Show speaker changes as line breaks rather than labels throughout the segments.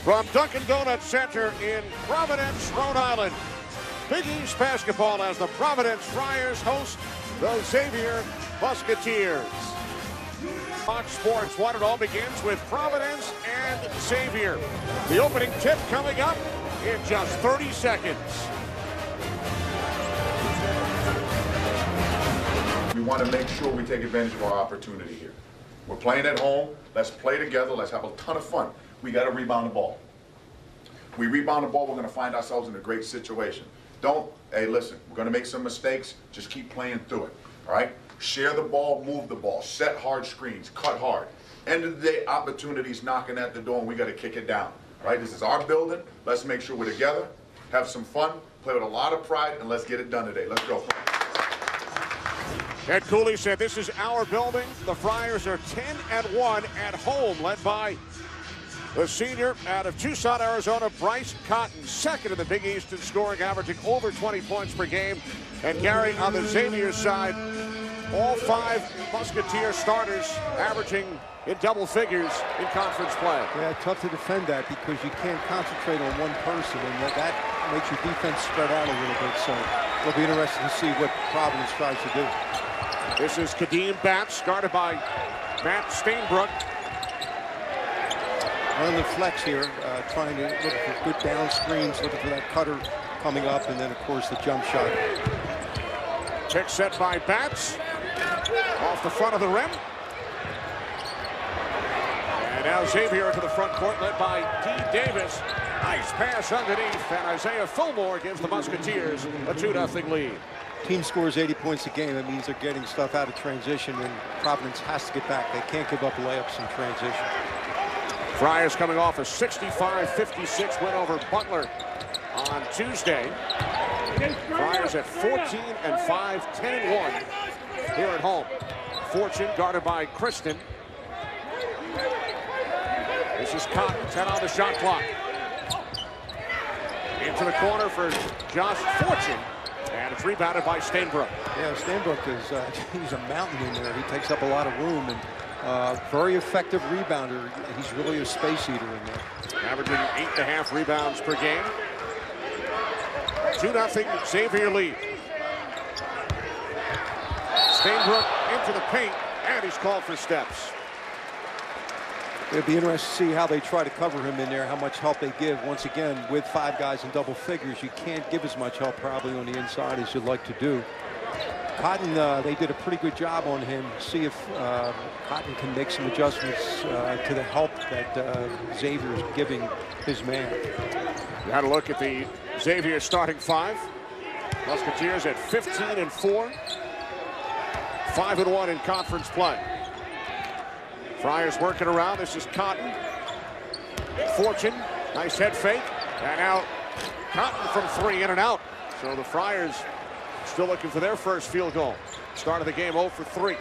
From Dunkin' Donuts Center in Providence, Rhode Island, Big East basketball as the Providence Friars host the Xavier Musketeers. Fox Sports 1, it all begins with Providence and Xavier. The opening tip coming up in just 30 seconds.
We want to make sure we take advantage of our opportunity here. We're playing at home. Let's play together. Let's have a ton of fun. We got to rebound the ball. We rebound the ball, we're going to find ourselves in a great situation. Hey, listen, we're going to make some mistakes. Just keep playing through it, all right? Share the ball, move the ball, set hard screens, cut hard. End of the day, opportunities knocking at the door, and we got to kick it down, all right? This is our building. Let's make sure we're together, have some fun, play with a lot of pride, and let's get it done today. Let's go.
Ed Cooley said, this is our building. The Friars are 10-1 at home, led by the senior out of Tucson, Arizona, Bryce Cotton, second in the Big East in scoring, averaging over 20 points per game. And Gary, on the Xavier side, all 5 Musketeer starters averaging in double figures in conference play.
Yeah, tough to defend that because you can't concentrate on one person, and that makes your defense spread out a little bit. So it'll be interesting to see what Providence tries to do.
This is Kadeem Batts, guarded by Matt Stainbrook.
On the flex here, trying to look for good down screens, looking for that cutter coming up, and then, of course, the jump shot.
Pick set by Batts. Off the front of the rim. And now Xavier to the front court, led by D. Davis. Nice pass underneath, and Isaiah Fillmore gives the Musketeers a 2-0 lead.
Team scores 80 points a game. That means they're getting stuff out of transition, and Providence has to get back. They can't give up layups in transition.
Friars coming off a 65-56 win over Butler on Tuesday. Friars at 14-5, 10-1 here at home. Fortune guarded by Kristen. This is Cotton, 10 on the shot clock. Into the corner for Josh Fortune. And it's rebounded by Stainbrook.
Yeah, Stainbrook is he's a mountain in there. He takes up a lot of room, and very effective rebounder. He's really a space eater in there.
Averaging 8.5 rebounds per game. 2-0 Xavier lead. Stainbrook into the paint, and he's called for steps.
It'll be interesting to see how they try to cover him in there, how much help they give. Once again, with 5 guys in double figures, you can't give as much help probably on the inside as you'd like to do. Cotton, they did a pretty good job on him. See if Cotton can make some adjustments to the help that Xavier is giving his man.
You had a look at the Xavier starting 5. Musketeers at 15-4, 5-1 in conference play. Friars working around. This is Cotton. Fortune, nice head fake. And now Cotton from 3, in and out. So the Friars still looking for their first field goal. Start of the game 0 for 3.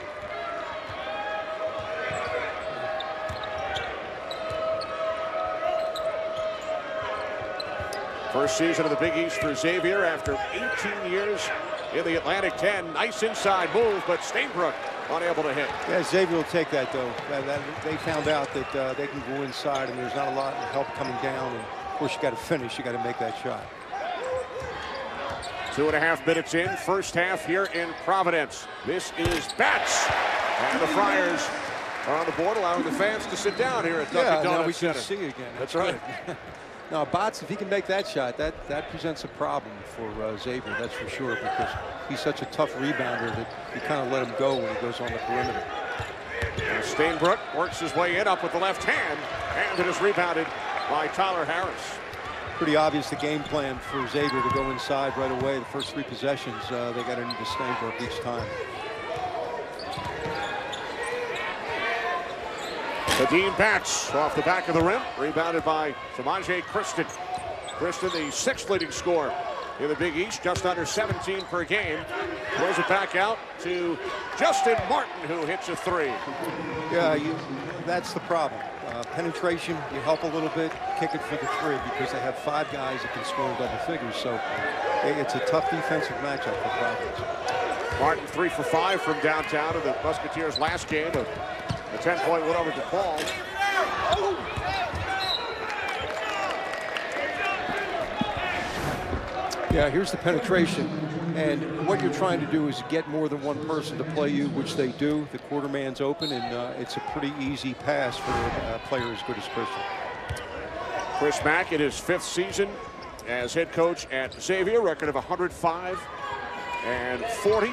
First season of the Big East for Xavier after 18 years in the Atlantic 10. Nice inside move, but Stainbrook unable to hit.
Yeah, Xavier will take that, though. They found out that they can go inside, and there's not a lot of help coming down. And of course, you got to finish. You got to make that shot.
2.5 minutes in, first half here in Providence. This is Batts, and the Friars are on the board, allowing the fans to sit down here at Dunkin' Donuts
now we
Center.
can see again.
That's right.
Now, Batts, if he can make that shot, that presents a problem for Xavier, that's for sure, because he's such a tough rebounder that you kind of let him go when he goes on the perimeter.
And Stainbrook works his way in, up with the left hand, and it is rebounded by Tyler Harris.
Pretty obvious the game plan for Xavier to go inside right away. The first 3 possessions, they got into Stainbrook each time.
Kadeem Batts off the back of the rim, rebounded by Samaje Kristen. Kristen, the 6th leading scorer in the Big East, just under 17 per game. Throws it back out to Justin Martin, who hits a 3.
Yeah, that's the problem. Penetration, you help a little bit, kick it for the 3, because they have 5 guys that can score in double figures. So it's a tough defensive matchup for Providence.
Martin 3 for 5 from downtown in the Musketeers' last game of a 10-point win over DePaul.
Yeah, here's the penetration. And what you're trying to do is get more than one person to play you, which they do. The quarter man's open, and it's a pretty easy pass for a player as good as Christian.
Chris Mack in his 5th season as head coach at Xavier, record of 105 and 40.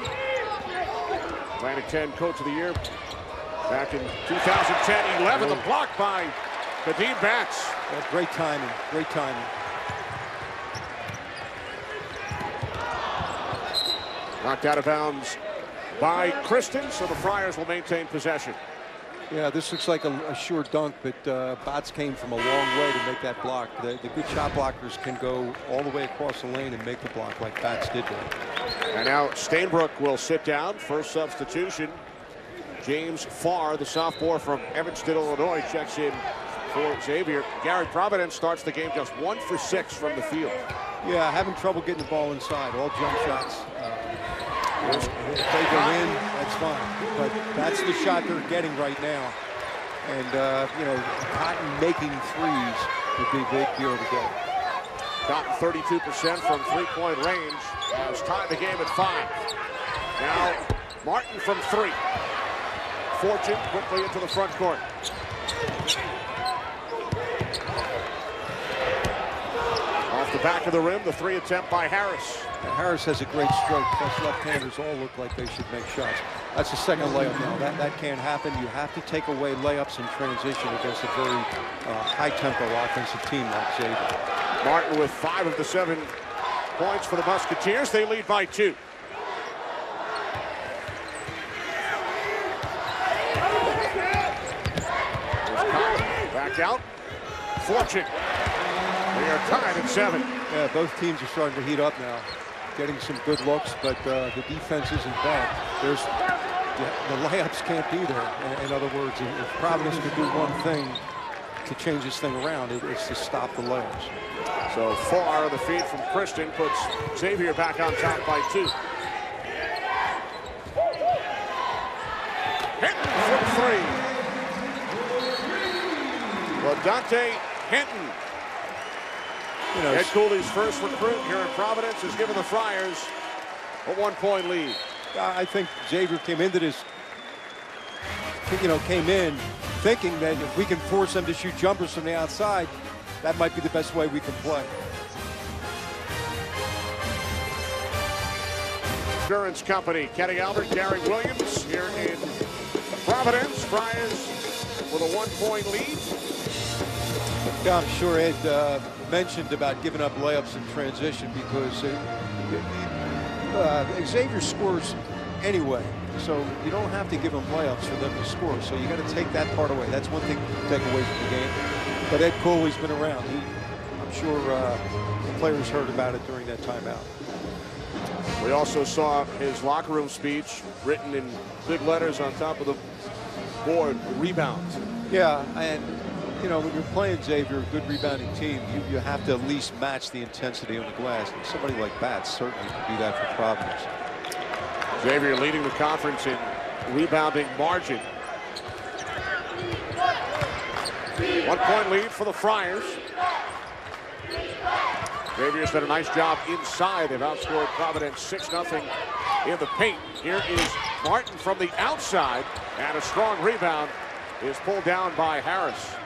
Atlantic 10 Coach of the Year back in 2010-11. The block by Kadeem Batts.
Yeah, great timing, great timing.
Knocked out of bounds by Kristen, so the Friars will maintain possession.
Yeah, this looks like a sure dunk, but Batts came from a long way to make that block. The good shot blockers can go all the way across the lane and make the block like Batts did there.
And now Stainbrook will sit down. First substitution. James Farr, the sophomore from Evanston, Illinois, checks in for Xavier. Gary Providence starts the game just 1 for 6 from the field.
Yeah, having trouble getting the ball inside. All jump shots. If they go in, that's fine. But that's the shot they're getting right now. And, you know, Cotton making threes would be big deal to get.
Cotton 32% from three-point range. Has tied the game at 5. Now Martin from 3. Fortune quickly into the front court. Off the back of the rim, the 3 attempt by Harris.
And Harris has a great stroke. Plus left-handers all look like they should make shots. That's the second layup now. That can't happen. You have to take away layups in transition against a very high-tempo offensive team like Xavier.
Martin with 5 of the 7 points for the Musketeers. They lead by 2. Back out. Fortune. They are tied at 7.
Yeah, both teams are starting to heat up now. Getting some good looks, but the defense isn't bad. The layups can't be there. In other words, if Providence could do one thing to change this thing around, it's to stop the layups.
So Farr on the feed from Christian puts Xavier back on top by 2. Hinton from 3. Well, Dante Hinton,
you know,
Ed Cooley's first recruit here in Providence, has given the Friars a 1-point lead.
I think Xavier came into this, came in thinking that if we can force them to shoot jumpers from the outside, that might be the best way we can play.
Insurance Company, Kenny Albert, Gary Williams here in Providence. Friars with a 1-point lead.
Yeah, I'm sure Ed mentioned about giving up layups in transition because Xavier scores anyway, so you don't have to give them layups for them to score. So you got to take that part away. That's one thing to take away from the game. But Ed Cooley's been around. I'm sure the players heard about it during that timeout.
We also saw his locker room speech written in big letters on top of the board, rebounds.
Yeah, and you know, when you're playing Xavier, a good rebounding team, you have to at least match the intensity on the glass. And somebody like Batts certainly can do that for Providence.
Xavier leading the conference in rebounding margin. 1-point lead for the Friars. Xavier's done a nice job inside. They've outscored Providence 6-0 in the paint. Here is Martin from the outside, and a strong rebound is pulled down by Harris.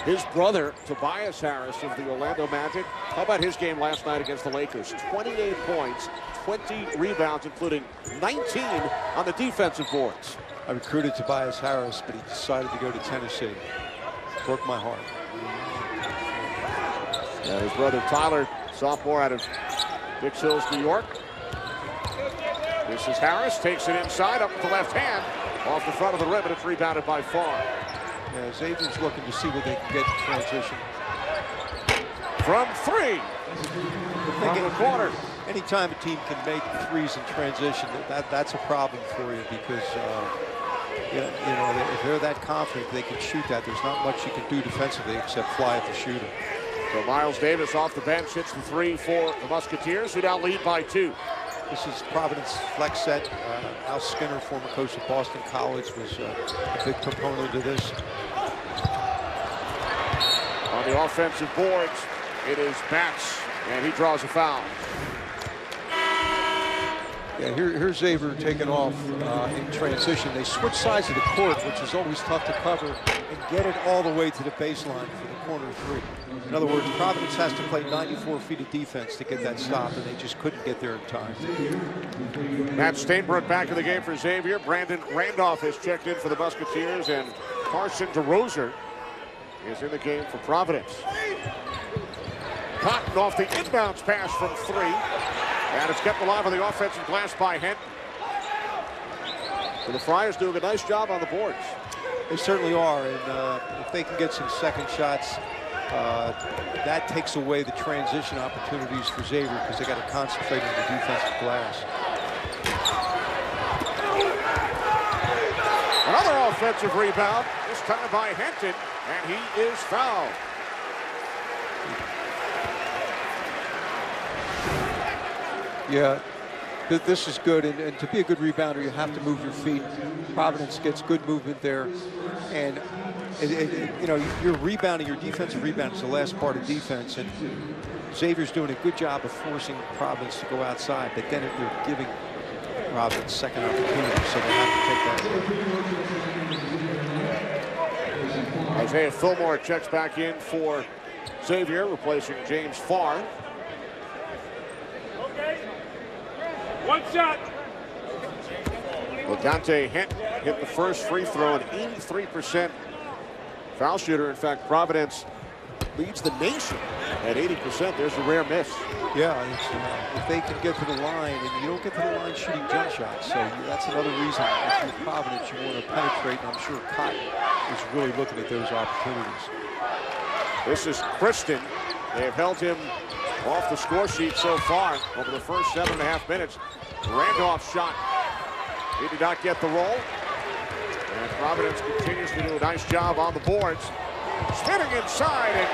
His brother, Tobias Harris of the Orlando Magic. How about his game last night against the Lakers? 28 points, 20 rebounds, including 19 on the defensive boards.
I recruited Tobias Harris, but he decided to go to Tennessee. Broke my heart.
And his brother Tyler, sophomore out of Dix Hills, New York. This is Harris, takes it inside, up with the left hand, off the front of the rim, and it's rebounded by Farr.
Yeah, Xavier's looking to see what they can get in transition.
From 3, from the corner.
Anytime a team can make threes in transition, that's a problem for you because you know, if they're that confident they can shoot that, there's not much you can do defensively except fly at the shooter.
So Miles Davis off the bench hits the 3 for the Musketeers, who now lead by 2.
This is Providence flex set. Al Skinner, former coach of Boston College, was a big proponent of this.
On the offensive boards, it is Batts And he draws a foul.
Yeah, here's Xavier taking off in transition. They switch sides of the court, which is always tough to cover, and get it all the way to the baseline for the corner three. In other words, Providence has to play 94 feet of defense to get that stop, and they just couldn't get there in time.
Matt Stainbrook back in the game for Xavier. Brandon Randolph has checked in for the Musketeers, and Carson DeRoser is in the game for Providence. Cotton off the inbounds pass from 3. And it's kept alive on the offensive glass by Henton. So the Friars doing a nice job on the boards.
They certainly are, and if they can get some second shots, that takes away the transition opportunities for Xavier because they got to concentrate on the defensive glass.
Another offensive rebound, this time by Henton, and he is fouled.
Yeah, this is good, and to be a good rebounder, you have to move your feet. Providence gets good movement there, and you know, you're rebounding. Your defensive rebound is the last part of defense, and Xavier's doing a good job of forcing Providence to go outside, but then they're giving Providence second opportunity, so they have to take that.
Isaiah Fillmore checks back in for Xavier, replacing James Farr.
One shot.
Well, Dante Henton hit the first free throw, an 83% foul shooter. In fact, Providence leads the nation at 80%. There's a rare miss.
Yeah, if they can get to the line, and you don't get to the line shooting jump shots, so that's another reason if you're Providence you want to penetrate, and I'm sure Cotton is really looking at those opportunities.
This is Kristen. They have held him off the score sheet so far over the first 7.5 minutes. Randolph's shot. He did not get the roll. And Providence continues to do a nice job on the boards. Spinning inside and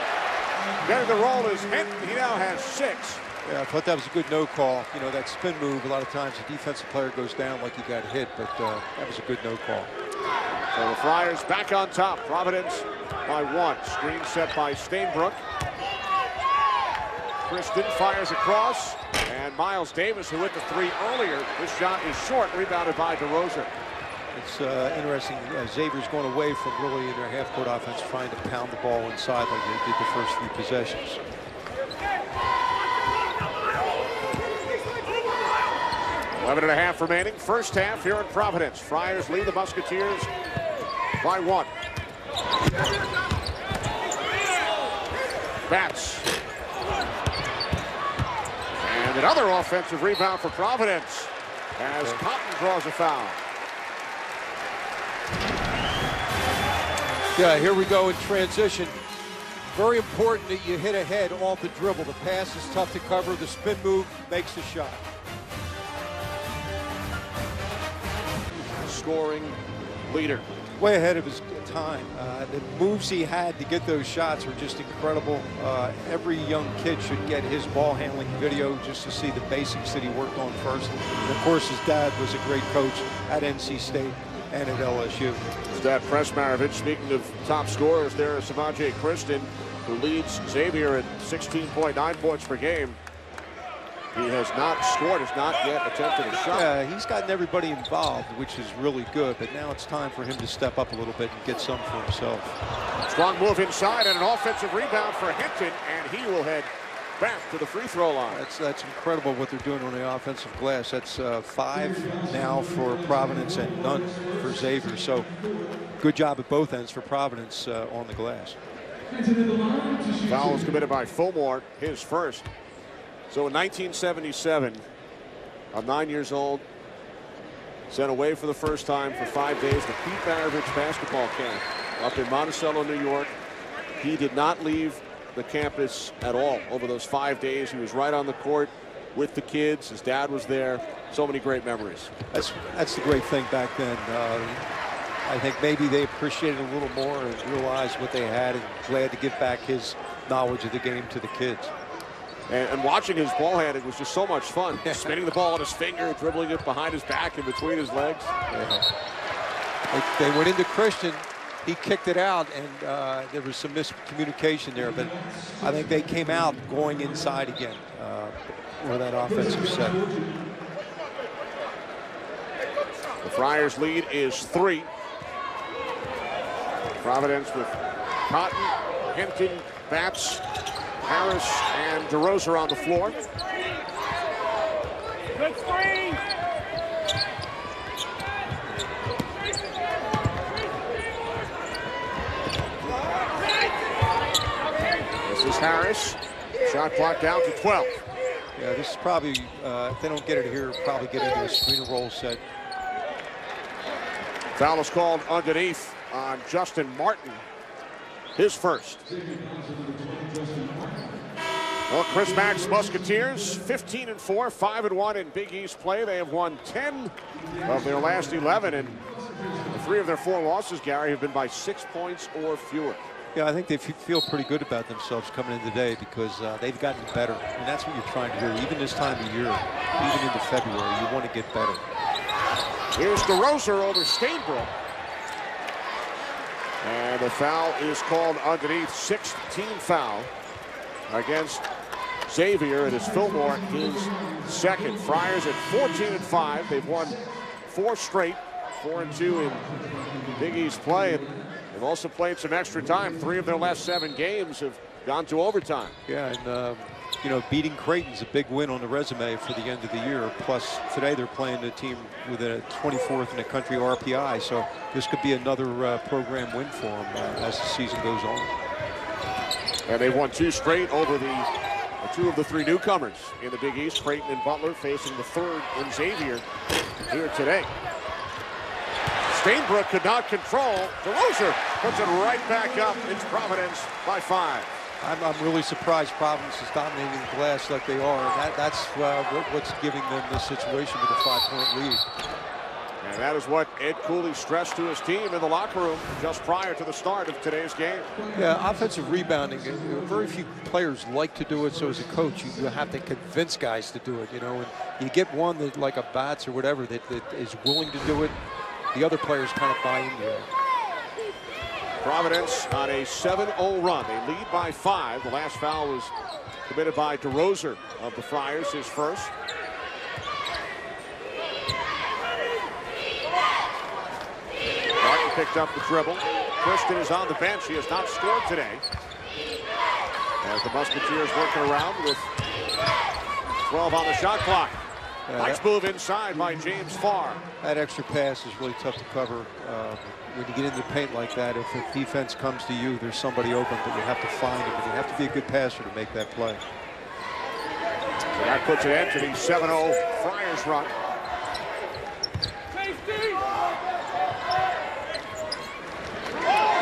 getting the roll is Henton. He now has 6.
Yeah, I thought that was a good no call. You know, that spin move, a lot of times the defensive player goes down like he got hit, but that was a good no call.
So the Friars back on top. Providence by 1. Screen set by Stainbrook. Kristen fires across, and Miles Davis, who hit the 3 earlier, this shot is short, rebounded by DeRoser.
It's interesting. Xavier's going away from really in their half-court offense, trying to pound the ball inside like they did the first 3 possessions.
Eleven and a half remaining, first half here in Providence. Friars lead the Musketeers by 1. Bats. And another offensive rebound for Providence as Cotton draws a foul.
Yeah, here we go in transition. Very important that you hit ahead off the dribble. The pass is tough to cover. The spin move makes the shot.
Scoring leader.
Way ahead of his time. The moves he had to get those shots were just incredible. Every young kid should get his ball handling video just to see the basics that he worked on first. And of course, his dad was a great coach at NC State and at LSU.
His dad, Press Maravich. Speaking of top scorers, there is Savaje Kristen, who leads Xavier at 16.9 points per game. He has not scored, has not yet attempted a shot.
Yeah, he's gotten everybody involved, which is really good, but now it's time for him to step up a little bit and get some for himself.
Strong move inside and an offensive rebound for Henton, and he will head back to the free throw line.
That's incredible what they're doing on the offensive glass. That's 5 now for Providence and none for Xavier. So good job at both ends for Providence on the glass.
Foul was committed by Fillmore, his first. So in 1977, I'm 9 years old, sent away for the first time for 5 days to Pete Maravich basketball camp up in Monticello, New York. He did not leave the campus at all over those 5 days. He was right on the court with the kids. His dad was there. So many great memories.
That's the great thing back then. I think maybe they appreciated it a little more and realized what they had and glad to give back his knowledge of the game to the kids.
And watching his ball handling was just so much fun. Spinning the ball on his finger, dribbling it behind his back and between his legs.
Yeah. They went into Christian, he kicked it out, and there was some miscommunication there. But I think they came out going inside again for that offensive set.
The Friars lead is 3. Providence with Cotton, Henkin, Batts, Harris, and DeRosa on the floor.
Good screen.
This is Harris. Shot clock down to 12.
Yeah, this is probably, if they don't get it here, probably get into a screen and roll set.
Foul is called underneath on Justin Martin, his first. Well, Chris Mack's Musketeers, 15-4, 5-1 in Big East play. They have won 10 of their last 11, and 3 of their 4 losses, Gary, have been by 6 points or fewer.
Yeah, I think they feel pretty good about themselves coming into the day because they've gotten better, and that's what you're trying to do. Even this time of year, even into February, you want to get better.
Here's DeRosa over Stainbrook. And the foul is called underneath. 6th team foul against Xavier. It is Fillmore, his second. Friars at 14-5. They've won 4 straight, 4-2 in Big East play. And they've also played some extra time. 3 of their last 7 games have gone to overtime.
Yeah, and you know, beating Creighton's a big win on the resume for the end of the year. Plus, today they're playing a team with a 24th in the country RPI, so this could be another program win for them as the season goes on.
And they won 2 straight over the 2 of the 3 newcomers in the Big East. Creighton and Butler facing the 3rd in Xavier here today. Stainbrook could not control. DeRosa puts it right back up. It's Providence by 5.
I'm really surprised Providence is dominating the glass like they are, and that's what's giving them this situation with a 5-point lead.
And that is what Ed Cooley stressed to his team in the locker room just prior to the start of today's game.
Yeah, offensive rebounding, very few players like to do it, so as a coach, you have to convince guys to do it, you know, and you get one that, like a Batts or whatever, that is willing to do it, the other players kind of buy into it.
Providence on a 7-0 run. They lead by 5. The last foul was committed by DeRosa of the Friars, his first. Martin picked up the dribble. Kristen is on the bench. He has not scored today. As the Musketeers working around with 12 on the shot clock. Nice move inside by James Farr.
That extra pass is really tough to cover. When you get into the paint like that, if the defense comes to you, there's somebody open, but you have to find him, and you have to be a good passer to make that play.
So that puts an end to the 7-0 Friars run.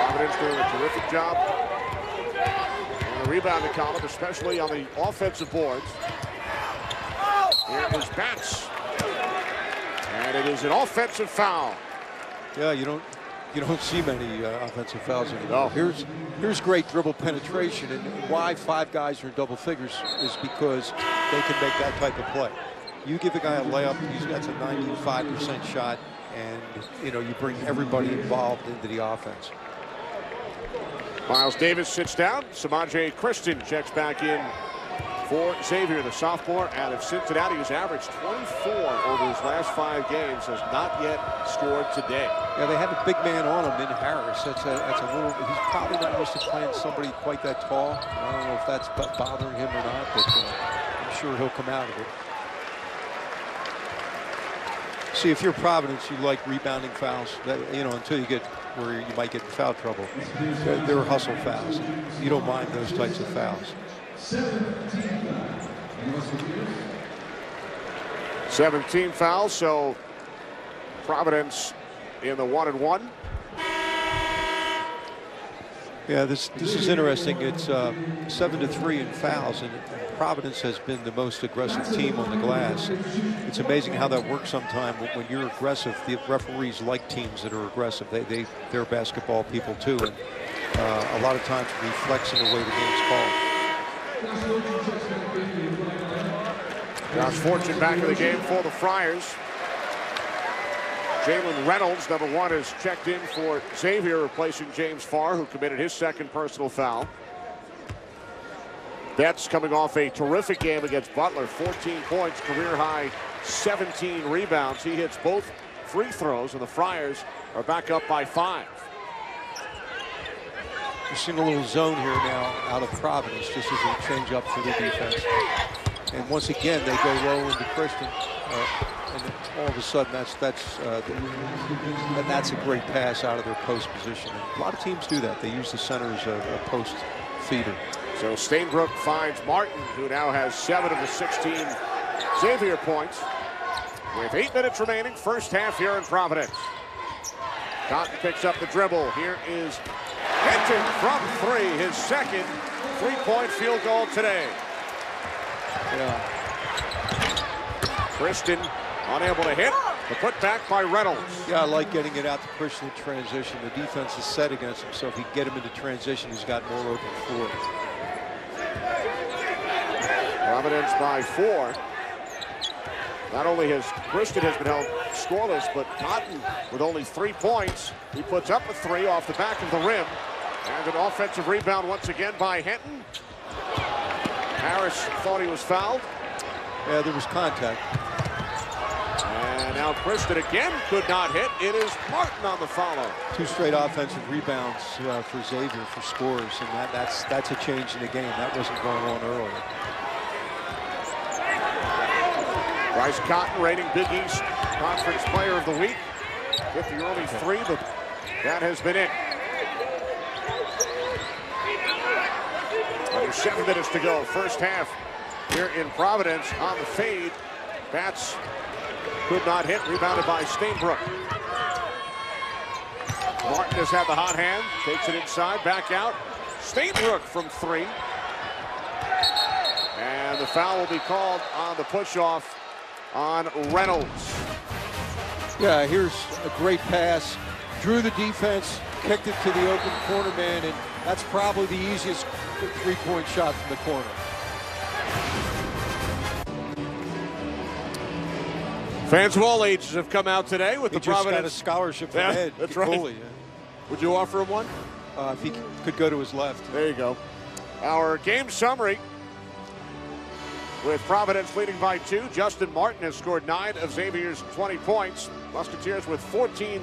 Providence doing a terrific job on the rebounding column, especially on the offensive boards. Here is Batts. And it is an offensive foul.
Yeah, you don't see many offensive fouls anymore. No. Here's great dribble penetration, and why 5 guys are in double figures is because they can make that type of play. You give a guy a layup, that's a 95% shot, and you know, you bring everybody involved into the offense.
Miles Davis sits down. Samaje Christon checks back in for Xavier, the sophomore out of Cincinnati, who's averaged 24 over his last 5 games, has not yet scored today.
Yeah, they have a big man on him in Harris. That's a little. He's probably not used to playing somebody quite that tall. I don't know if that's bothering him or not, but I'm sure he'll come out of it. See, if you're Providence, you like rebounding fouls. You know, until you get where you might get in foul trouble. They're hustle fouls. You don't mind those types of fouls.
17 fouls, so Providence in the 1-1.
Yeah, this is interesting. It's 7-3 in fouls, and Providence has been the most aggressive team on the glass. It's amazing how that works sometimes. When you're aggressive, the referees like teams that are aggressive. They're basketball people too, and a lot of times reflects in the way the game's called. Josh
Fortune back in the game for the Friars. Jalen Reynolds, number 1, is checked in for Xavier, replacing James Farr, who committed his second personal foul. Betts coming off a terrific game against Butler. 14 points, career high 17 rebounds. He hits both free throws, and the Friars are back up by 5.
We're seeing a little zone here now out of Providence, just as a change up for the defense. And once again, they go low into Christian. And all of a sudden, that's a great pass out of their post position. And a lot of teams do that. They use the center as a post feeder.
So Stainbrook finds Martin, who now has 7 of the 16 Xavier points. With 8 minutes remaining, first half here in Providence. Cotton picks up the dribble. Here is Hinton from 3, his second three-point field goal today.
Yeah.
Christian unable to hit. The putback by Reynolds.
Yeah, I like getting it out to Christian in transition. The defense is set against him, so if he can get him into transition, he's got more open floor.
Providence by 4. Not only has Christian been held scoreless, but Cotton with only 3 points. He puts up a 3 off the back of the rim. And an offensive rebound once again by Hinton. Harris thought he was fouled.
Yeah, there was contact.
And now Christian again could not hit. It is Martin on the follow.
2 straight offensive rebounds for Xavier for scores, and that's a change in the game. That wasn't going on earlier.
Bryce Cotton, reigning Big East Conference Player of the Week. Hit the early 3, but that has been it. Under 7 minutes to go, first half here in Providence on the fade. Bats could not hit, rebounded by Stainbrook. Martin has had the hot hand, takes it inside, back out. Stainbrook from 3. And the foul will be called on the push-off on Reynolds.
Yeah, here's a great pass. Drew the defense, kicked it to the open corner man, and that's probably the easiest three-point shot from the corner.
Fans of all ages have come out today with the
Providence.
Providence.
Got a scholarship from
Yeah,
Ed.
that's right.
Foley, yeah.
Would you offer him one?
If he could go to his left.
There you go. Our game summary with Providence leading by 2. Justin Martin has scored 9 of Xavier's 20 points. Musketeers with 14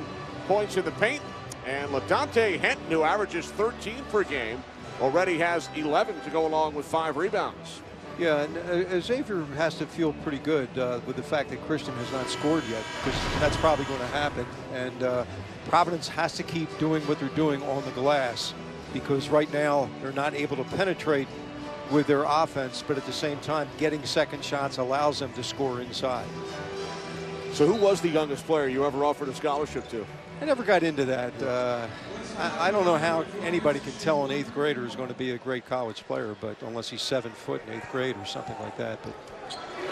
points in the paint. And LaDante Hinton, who averages 13 per game, already has 11 to go along with 5 rebounds.
Yeah, and Xavier has to feel pretty good with the fact that Christian has not scored yet, because that's probably going to happen. And Providence has to keep doing what they're doing on the glass, because right now they're not able to penetrate with their offense, but at the same time, getting second shots allows them to score inside.
So who was the youngest player you ever offered a scholarship to?
I never got into that. I don't know how anybody can tell an 8th grader is going to be a great college player, but unless he's 7 foot in 8th grade or something like that. But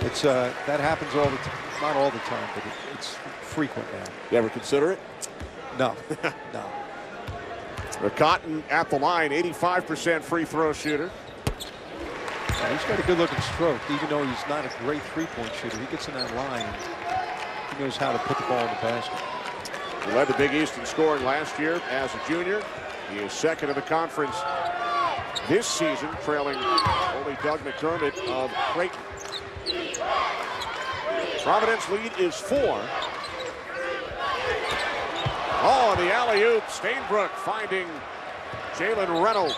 it's that happens all the time. Not all the time, but it's frequent now.
You ever consider it?
No, no.
Cotton at the line, 85% free throw shooter.
He's got a good-looking stroke, even though he's not a great three-point shooter. He gets in that line, and he knows how to put the ball in the basket.
He led the Big East in scoring last year as a junior. He is second in the conference this season, trailing only Doug McDermott of Creighton. Providence lead is 4. Oh, the alley-oop. Stainbrook finding Jalen Reynolds.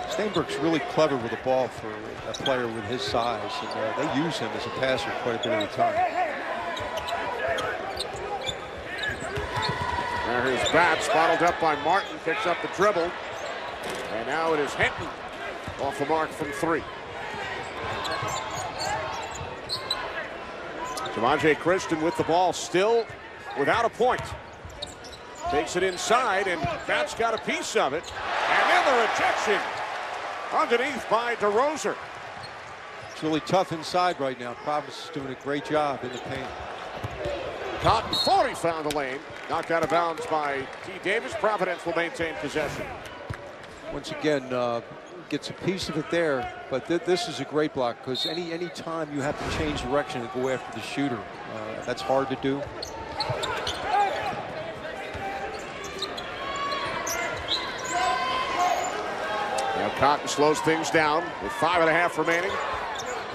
Stainbrook's really clever with the ball for a player with his size, and they use him as a passer quite a bit of the time.
There is Batts, bottled up by Martin, picks up the dribble. And now it is Hinton off the mark from 3. Javonte Christian with the ball, still without a point. Takes it inside, and Batts got a piece of it. And then the rejection underneath by DeRozier.
It's really tough inside right now. Providence is doing a great job in the paint.
Cotton thought he found the lane. Knocked out of bounds by T. Davis. Providence will maintain possession.
Once again, gets a piece of it there, but this is a great block because any time you have to change direction and go after the shooter, that's hard to do.
Now Cotton slows things down with 5.5 remaining.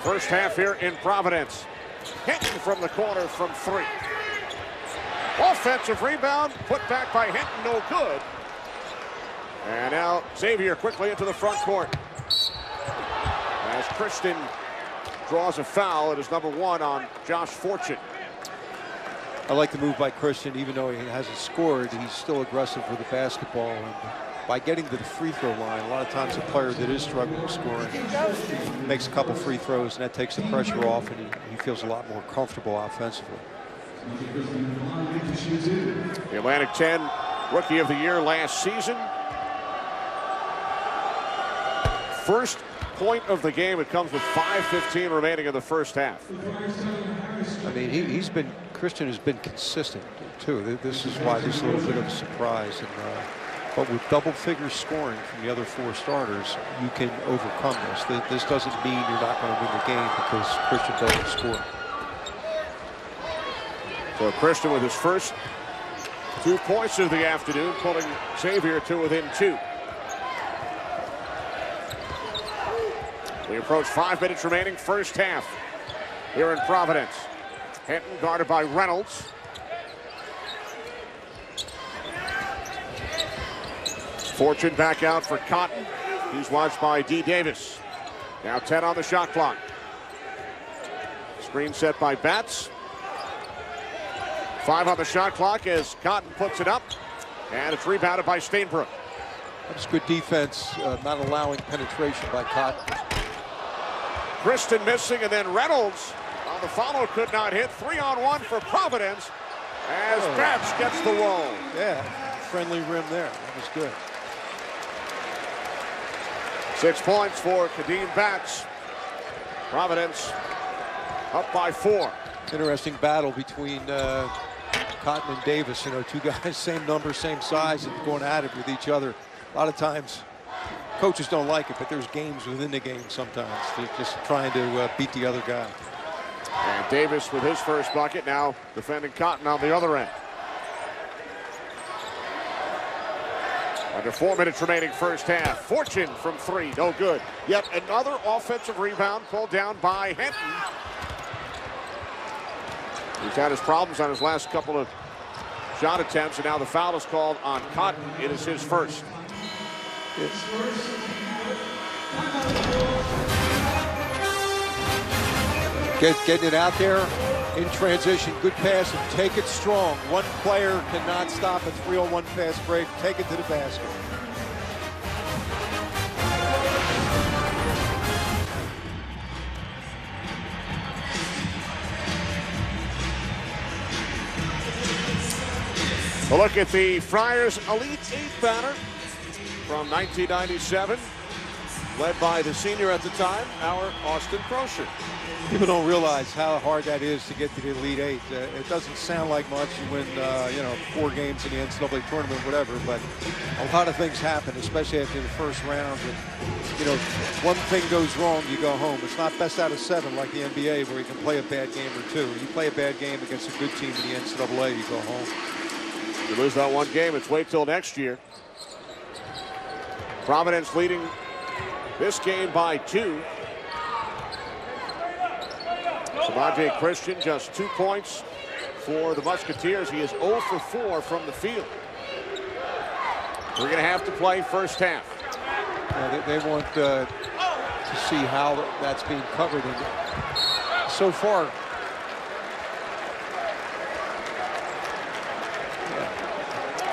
First half here in Providence. Hinton from the corner from 3. Offensive rebound put back by Hinton, no good. And now Xavier quickly into the front court. As Christian draws a foul, it is number 1 on Josh Fortune.
I like the move by Christian, even though he hasn't scored, he's still aggressive with the basketball. And by getting to the free throw line, a lot of times a player that is struggling scoring makes a couple free throws, and that takes the pressure off, and he feels a lot more comfortable offensively.
The Atlantic 10 Rookie of the Year last season. First point of the game. It comes with 5:15 remaining in the first half.
I mean, Christian has been consistent too. This is why there's a little bit of a surprise. And, but with double figure scoring from the other 4 starters, you can overcome this. This doesn't mean you're not going to win the game because Christian doesn't score.
So Christian with his first 2 points of the afternoon, pulling Xavier to within 2. We approach 5 minutes remaining, first half here in Providence. Hinton guarded by Reynolds. Fortune back out for Cotton. He's watched by D. Davis. Now 10 on the shot clock. Screen set by Batts. 5 on the shot clock as Cotton puts it up. And it's rebounded by Stainbrook.
That's good defense, not allowing penetration by Cotton.
Kristen missing, and then Reynolds on the follow could not hit. 3-on-1 for Providence as Batts gets the roll.
Yeah, friendly rim there. That was good.
6 points for Kadeem Batts. Providence up by 4.
Interesting battle between Cotton and Davis. You know, 2 guys, same number, same size, and going at it with each other. A lot of times, coaches don't like it, but there's games within the game sometimes. They're just trying to beat the other guy.
And Davis with his first bucket, now defending Cotton on the other end. Under 4 minutes remaining first half. Fortune from 3, no good. Yet another offensive rebound pulled down by Hinton. He's had his problems on his last couple of shot attempts, and now the foul is called on Cotton. It is his first.
Getting it out there in transition, good pass, and take it strong. One player cannot stop a 3-on-1 fast break. Take it to the basket.
A look at the Friars Elite 8 banner from 1997, led by the senior at the time, our Austin Prosher.
People don't realize how hard that is to get to the Elite 8. It doesn't sound like much. You win, 4 games in the NCAA tournament, whatever, but a lot of things happen, especially after the first round. And, one thing goes wrong, you go home. It's not best out of 7 like the NBA where you can play a bad game or 2. You play a bad game against a good team in the NCAA, you go home.
You lose that 1 game, it's wait till next year. Providence leading this game by 2. Samaje Christian just 2 points for the Musketeers. He is 0 for 4 from the field. We're going to have to play first half.
They want to see how that's being covered. And so far,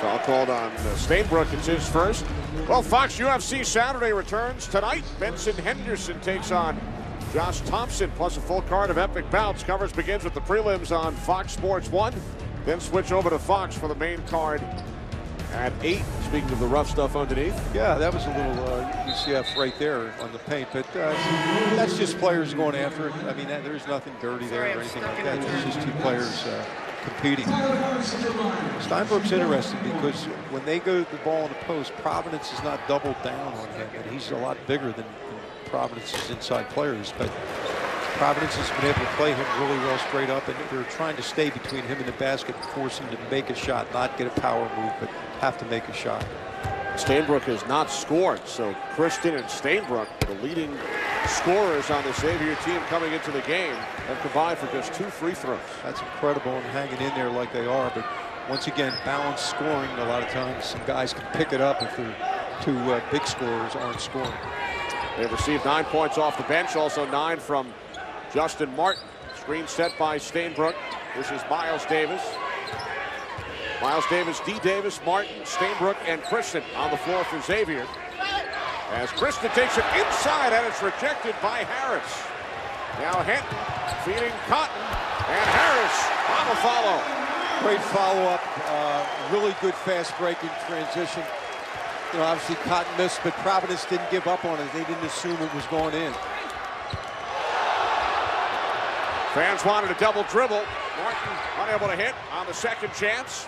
foul called on Stainbrook. It's his first. Well, Fox UFC Saturday returns tonight. Benson Henderson takes on Josh Thompson, plus a full card of epic bouts. Coverage begins with the prelims on Fox Sports 1. Then switch over to Fox for the main card at 8. Speaking of the rough stuff underneath.
Yeah, that was a little UCF right there on the paint, but that's just players going after it. I mean, there's nothing dirty there or anything like that. It's just 2 players competing. Steinbrook's interesting because when they go to the ball in the post, Providence is not doubled down on him, and he's a lot bigger than Providence's inside players. But Providence has been able to play him really well straight up, and they're trying to stay between him and the basket and force him to make a shot, not get a power move, but have to make a shot.
Stainbrook has not scored, so Christon and Stainbrook, the leading scorers on the Xavier team coming into the game, have combined for just 2 free throws.
That's incredible, and hanging in there like they are. But once again, balanced scoring. A lot of times some guys can pick it up if their 2 big scorers aren't scoring.
They've received 9 points off the bench, also 9 from Justin Martin. Screen set by Stainbrook. This is Miles Davis. Miles Davis, D. Davis, Martin, Stainbrook, and Christon on the floor for Xavier. As Christon takes it inside, and it's rejected by Harris. Now Henton feeding Cotton, and Harris on the follow.
Great follow-up, really good fast break in transition. You know, obviously Cotton missed, but Providence didn't give up on it. They didn't assume it was going in.
Fans wanted a double dribble. Martin unable to hit on the second chance.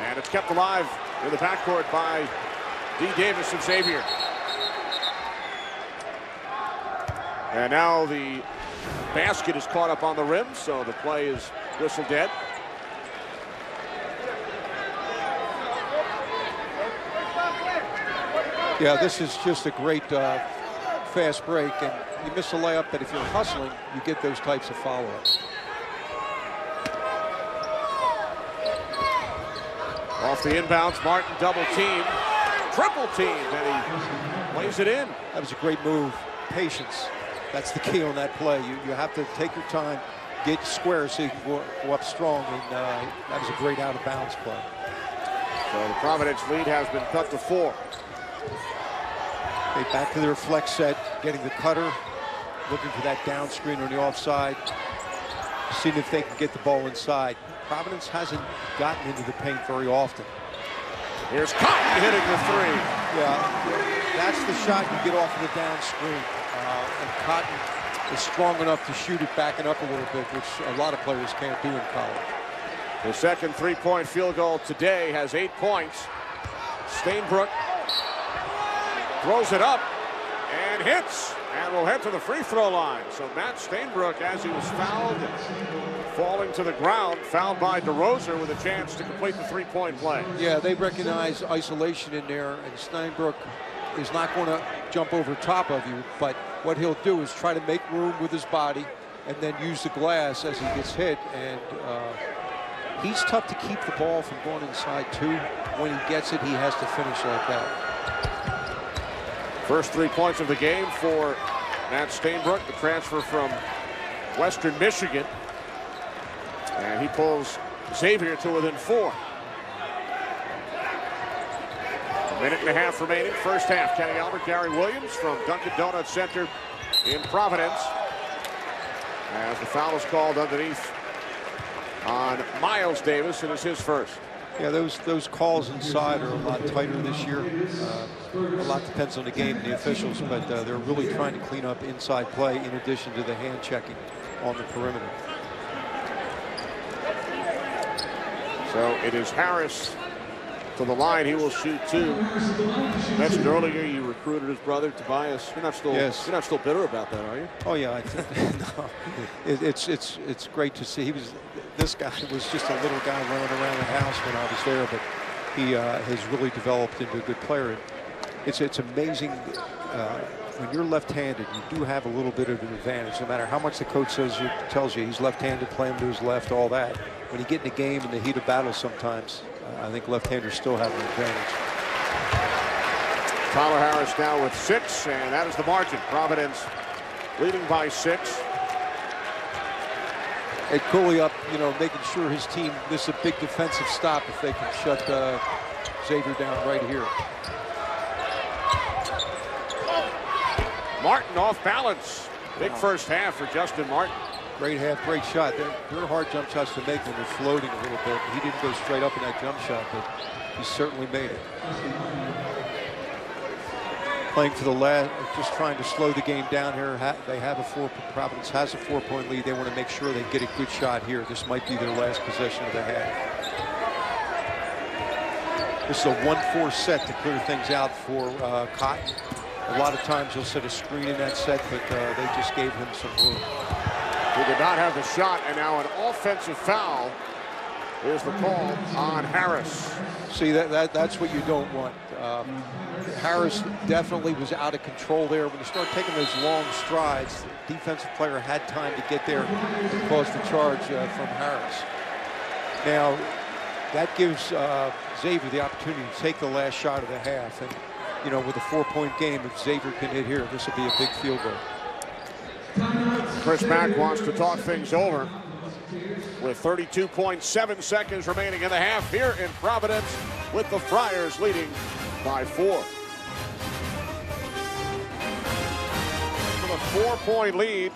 And it's kept alive in the backcourt by D. Davis of Xavier. And now the basket is caught up on the rim, so the play is whistle dead.
Yeah, this is just a great fast break, and you miss a layup, but if you're hustling, you get those types of follow-ups.
Off the inbounds, Martin double team, triple team, and he plays it in.
That was a great move. Patience. That's the key on that play. You have to take your time, get square so you can go up strong, and that was a great out-of-bounds play.
So the Providence lead has been cut to 4.
Okay, back to their flex set, getting the cutter, looking for that down screen on the offside, seeing if they can get the ball inside. Providence hasn't gotten into the paint very often.
Here's Cotton hitting the 3.
Yeah, that's the shot you get off of the down screen. And Cotton is strong enough to shoot it backing up a little bit, which a lot of players can't do in college.
The second 3-point field goal today has 8 points. Stainbrook throws it up and hits, and will head to the free throw line. So Matt Stainbrook, as he was fouled, falling to the ground, fouled by DeRosa with a chance to complete the 3-point play.
Yeah, they recognize isolation in there, and Stainbrook is not going to jump over top of you, but what he'll do is try to make room with his body and then use the glass as he gets hit, and he's tough to keep the ball from going inside too. When he gets it, he has to finish like that.
First 3 points of the game for Matt Stainbrook, the transfer from Western Michigan. And he pulls Xavier to within 4. A minute and a half remaining, first half. Kenny Albert, Gary Williams from Dunkin' Donuts Center in Providence. As the foul is called underneath on Miles Davis, it is his first.
Yeah, those calls inside are a lot tighter this year. A lot depends on the game and the officials, but they're really trying to clean up inside play in addition to the hand checking on the perimeter.
So it is Harris to the line. He will shoot 2. You mentioned earlier you recruited his brother Tobias. You're not still bitter about that, are you?
Oh yeah, I think no. It's great to see. This guy was just a little guy running around the house when I was there, but he has really developed into a good player. It's amazing when you're left-handed, you do have a little bit of an advantage. No matter how much the coach tells you he's left-handed, play him to his left, all that. When you get in the game in the heat of battle, sometimes I think left-handers still have an advantage.
Tyler Harris now with 6, and that is the margin. Providence leading by 6.
Ed Cooley up, making sure his team, this is a big defensive stop if they can shut Xavier down right here.
Martin off balance. Big first half for Justin Martin.
Great half, great shot. They're hard jump shots to make when they're floating a little bit. He didn't go straight up in that jump shot, but he certainly made it. playing for the last, just trying to slow the game down here. They have Providence has a 4-point lead. They want to make sure they get a good shot here. This might be their last possession of the half. This is a 1-4 set to clear things out for Cotton. A lot of times he'll set a screen in that set, but they just gave him some room.
He did not have the shot, and now an offensive foul. Here's the call on Harris.
See, that's what you don't want. Harris definitely was out of control there. When you start taking those long strides, the defensive player had time to get there and cause the charge from Harris. Now, that gives Xavier the opportunity to take the last shot of the half. And, you know, with a 4-point game, if Xavier can hit here, this will be a big field goal.
Chris Mack wants to talk things over with 32.7 seconds remaining in the half here in Providence, with the Friars leading by 4. With a 4-point lead,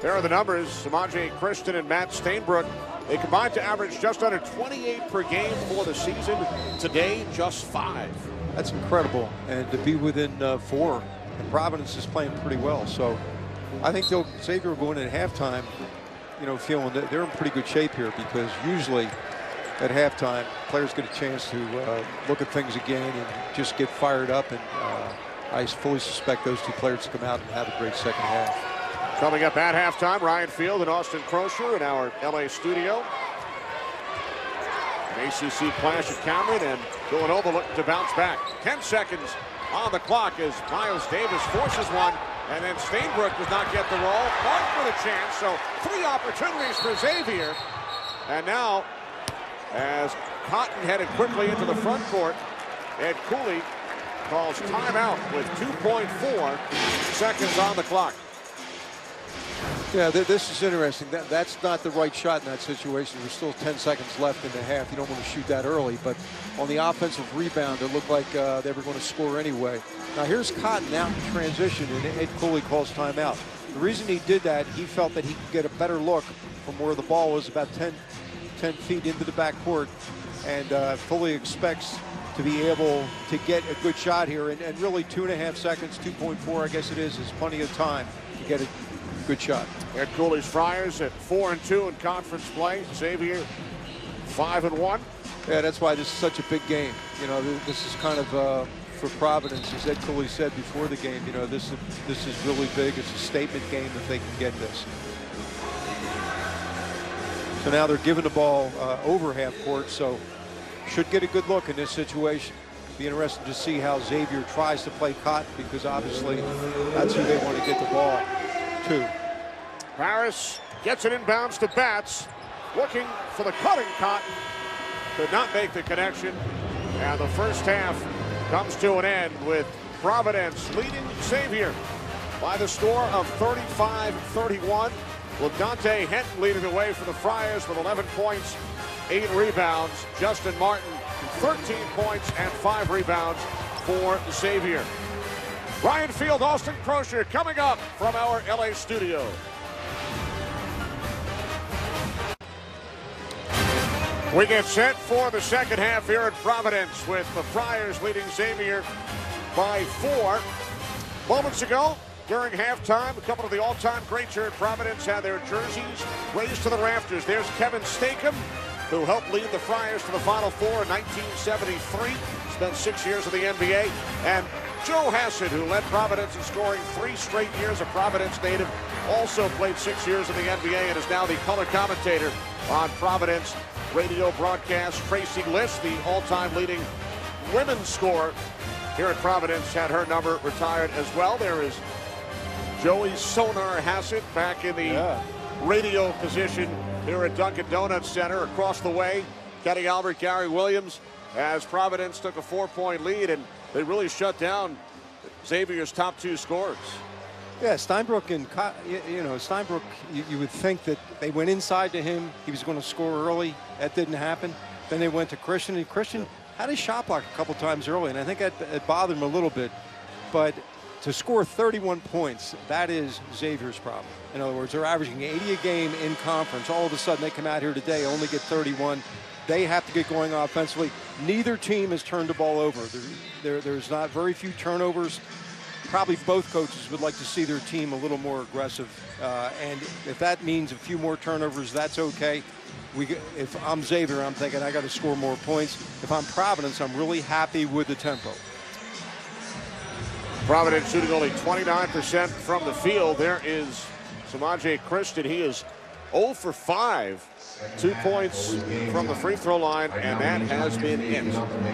there are the numbers. Samaje Christon and Matt Stainbrook, they combined to average just under 28 per game for the season. Today, just 5.
That's incredible. And to be within 4, and Providence is playing pretty well. So I think Xavier will go in at halftime, you know, feeling that they're in pretty good shape here, because usually at halftime, players get a chance to look at things again and just get fired up. And I fully suspect those two players to come out and have a great second half.
Coming up at halftime, Ryan Field and Austin Crosher in our LA studio. An ACC clash at Cameron, and Villanova looking to bounce back. 10 seconds on the clock as Miles Davis forces one, and then Stainbrook does not get the roll. Mark with a chance, so 3 opportunities for Xavier. And now, as Cotton headed quickly into the front court, Ed Cooley calls timeout with 2.4 seconds on the clock.
Yeah, this is interesting. That's not the right shot in that situation. There's still 10 seconds left in the half. You don't want to shoot that early, but on the offensive rebound, it looked like they were going to score anyway. Now here's Cotton out in transition, and Ed Cooley calls timeout. The reason he did that, he felt that he could get a better look from where the ball was, about 10 feet into the backcourt, and fully expects to be able to get a good shot here. And really 2.5 seconds, 2.4, I guess it is plenty of time to get a good shot.
Ed Cooley's Friars at 4-2 in conference play. Xavier 5-1.
Yeah, that's why this is such a big game. You know, this is kind of for Providence, as Ed Cooley said before the game. You know, this is really big. It's a statement game if they can get this. So now they're giving the ball over half court, so should get a good look in this situation. Be interesting to see how Xavier tries to play Cotton, because obviously that's who they want to get the ball to.
Harris gets it inbounds to Batts, looking for the cutting Cotton. Could not make the connection. And the first half comes to an end with Providence leading Xavier by the score of 35-31. With Dante Henton leading the way for the Friars with 11 points, 8 rebounds. Justin Martin, 13 points and 5 rebounds for Xavier. Ryan Field, Austin Crosher coming up from our LA studio. We get set for the second half here at Providence with the Friars leading Xavier by 4. Moments ago, during halftime, a couple of the all-time greats here at Providence had their jerseys raised to the rafters. There's Kevin Stakem, who helped lead the Friars to the Final Four in 1973. Spent 6 years in the NBA. And Joe Hassett, who led Providence in scoring 3 straight years, a Providence native, also played 6 years in the NBA and is now the color commentator on Providence radio broadcast. Tracy List, the all-time leading women's scorer here at Providence, had her number retired as well. There is Joey Sonar Hassett back in the radio position here at Dunkin' Donuts Center. Across the way, Kenny Albert, Gary Williams, as Providence took a 4-point lead, and they really shut down Xavier's top 2 scorers.
Yeah, Steinbrook and, you know, Steinbrook, you would think that they went inside to him. He was going to score early. That didn't happen. Then they went to Christian, and Christian had his shot block a couple times early, and I think it bothered him a little bit. But to score 31 points, that is Xavier's problem. In other words, they're averaging 80 a game in conference. All of a sudden, they come out here today, only get 31. they have to get going offensively. Neither team has turned the ball over. There's not very few turnovers. Probably both coaches would like to see their team a little more aggressive. And if that means a few more turnovers, that's okay. If I'm Xavier, I'm thinking I got to score more points. If I'm Providence, I'm really happy with the tempo.
Providence shooting only 29% from the field. There is Samaje Christon. He is 0 for 5. 2 points from the free throw line, and that has been it.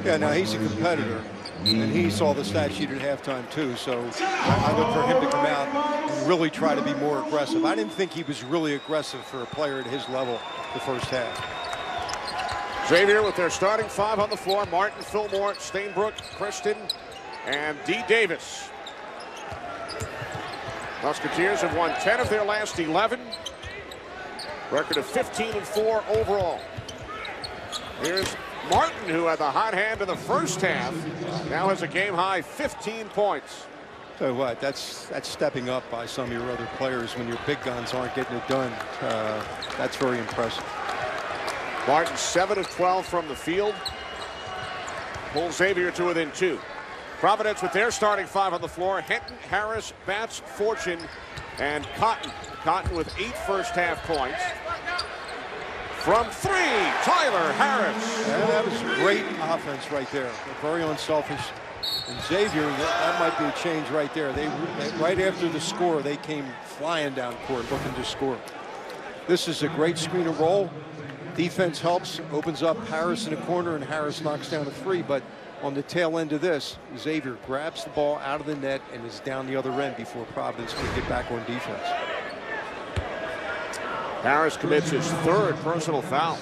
Yeah, now he's a competitor, and he saw the stat sheet at halftime too, so I look for him to come out and really try to be more aggressive. I didn't think he was really aggressive for a player at his level the first half.
Xavier with their starting 5 on the floor: Martin, Fillmore, Stainbrook, Christon, and D. Davis. Musketeers have won 10 of their last 11. Record of 15-4 overall. Here's Martin, who had the hot hand in the first half. Now has a game-high 15 points.
So what? That's stepping up by some of your other players when your big guns aren't getting it done. That's very impressive.
Martin 7 of 12 from the field. Pulls Xavier to within 2. Providence with their starting 5 on the floor: Hinton, Harris, Batts, Fortune, and Cotton. Cotton with 8 first-half points. From 3, Tyler Harris.
And that was great offense right there. Very unselfish. And Xavier, that might be a change right there. They right after the score, they came flying down court looking to score. This is a great screen and roll. Defense helps, opens up Harris in the corner, and Harris knocks down a 3. But on the tail end of this, Xavier grabs the ball out of the net and is down the other end before Providence can get back on defense.
Harris commits his 3rd personal foul.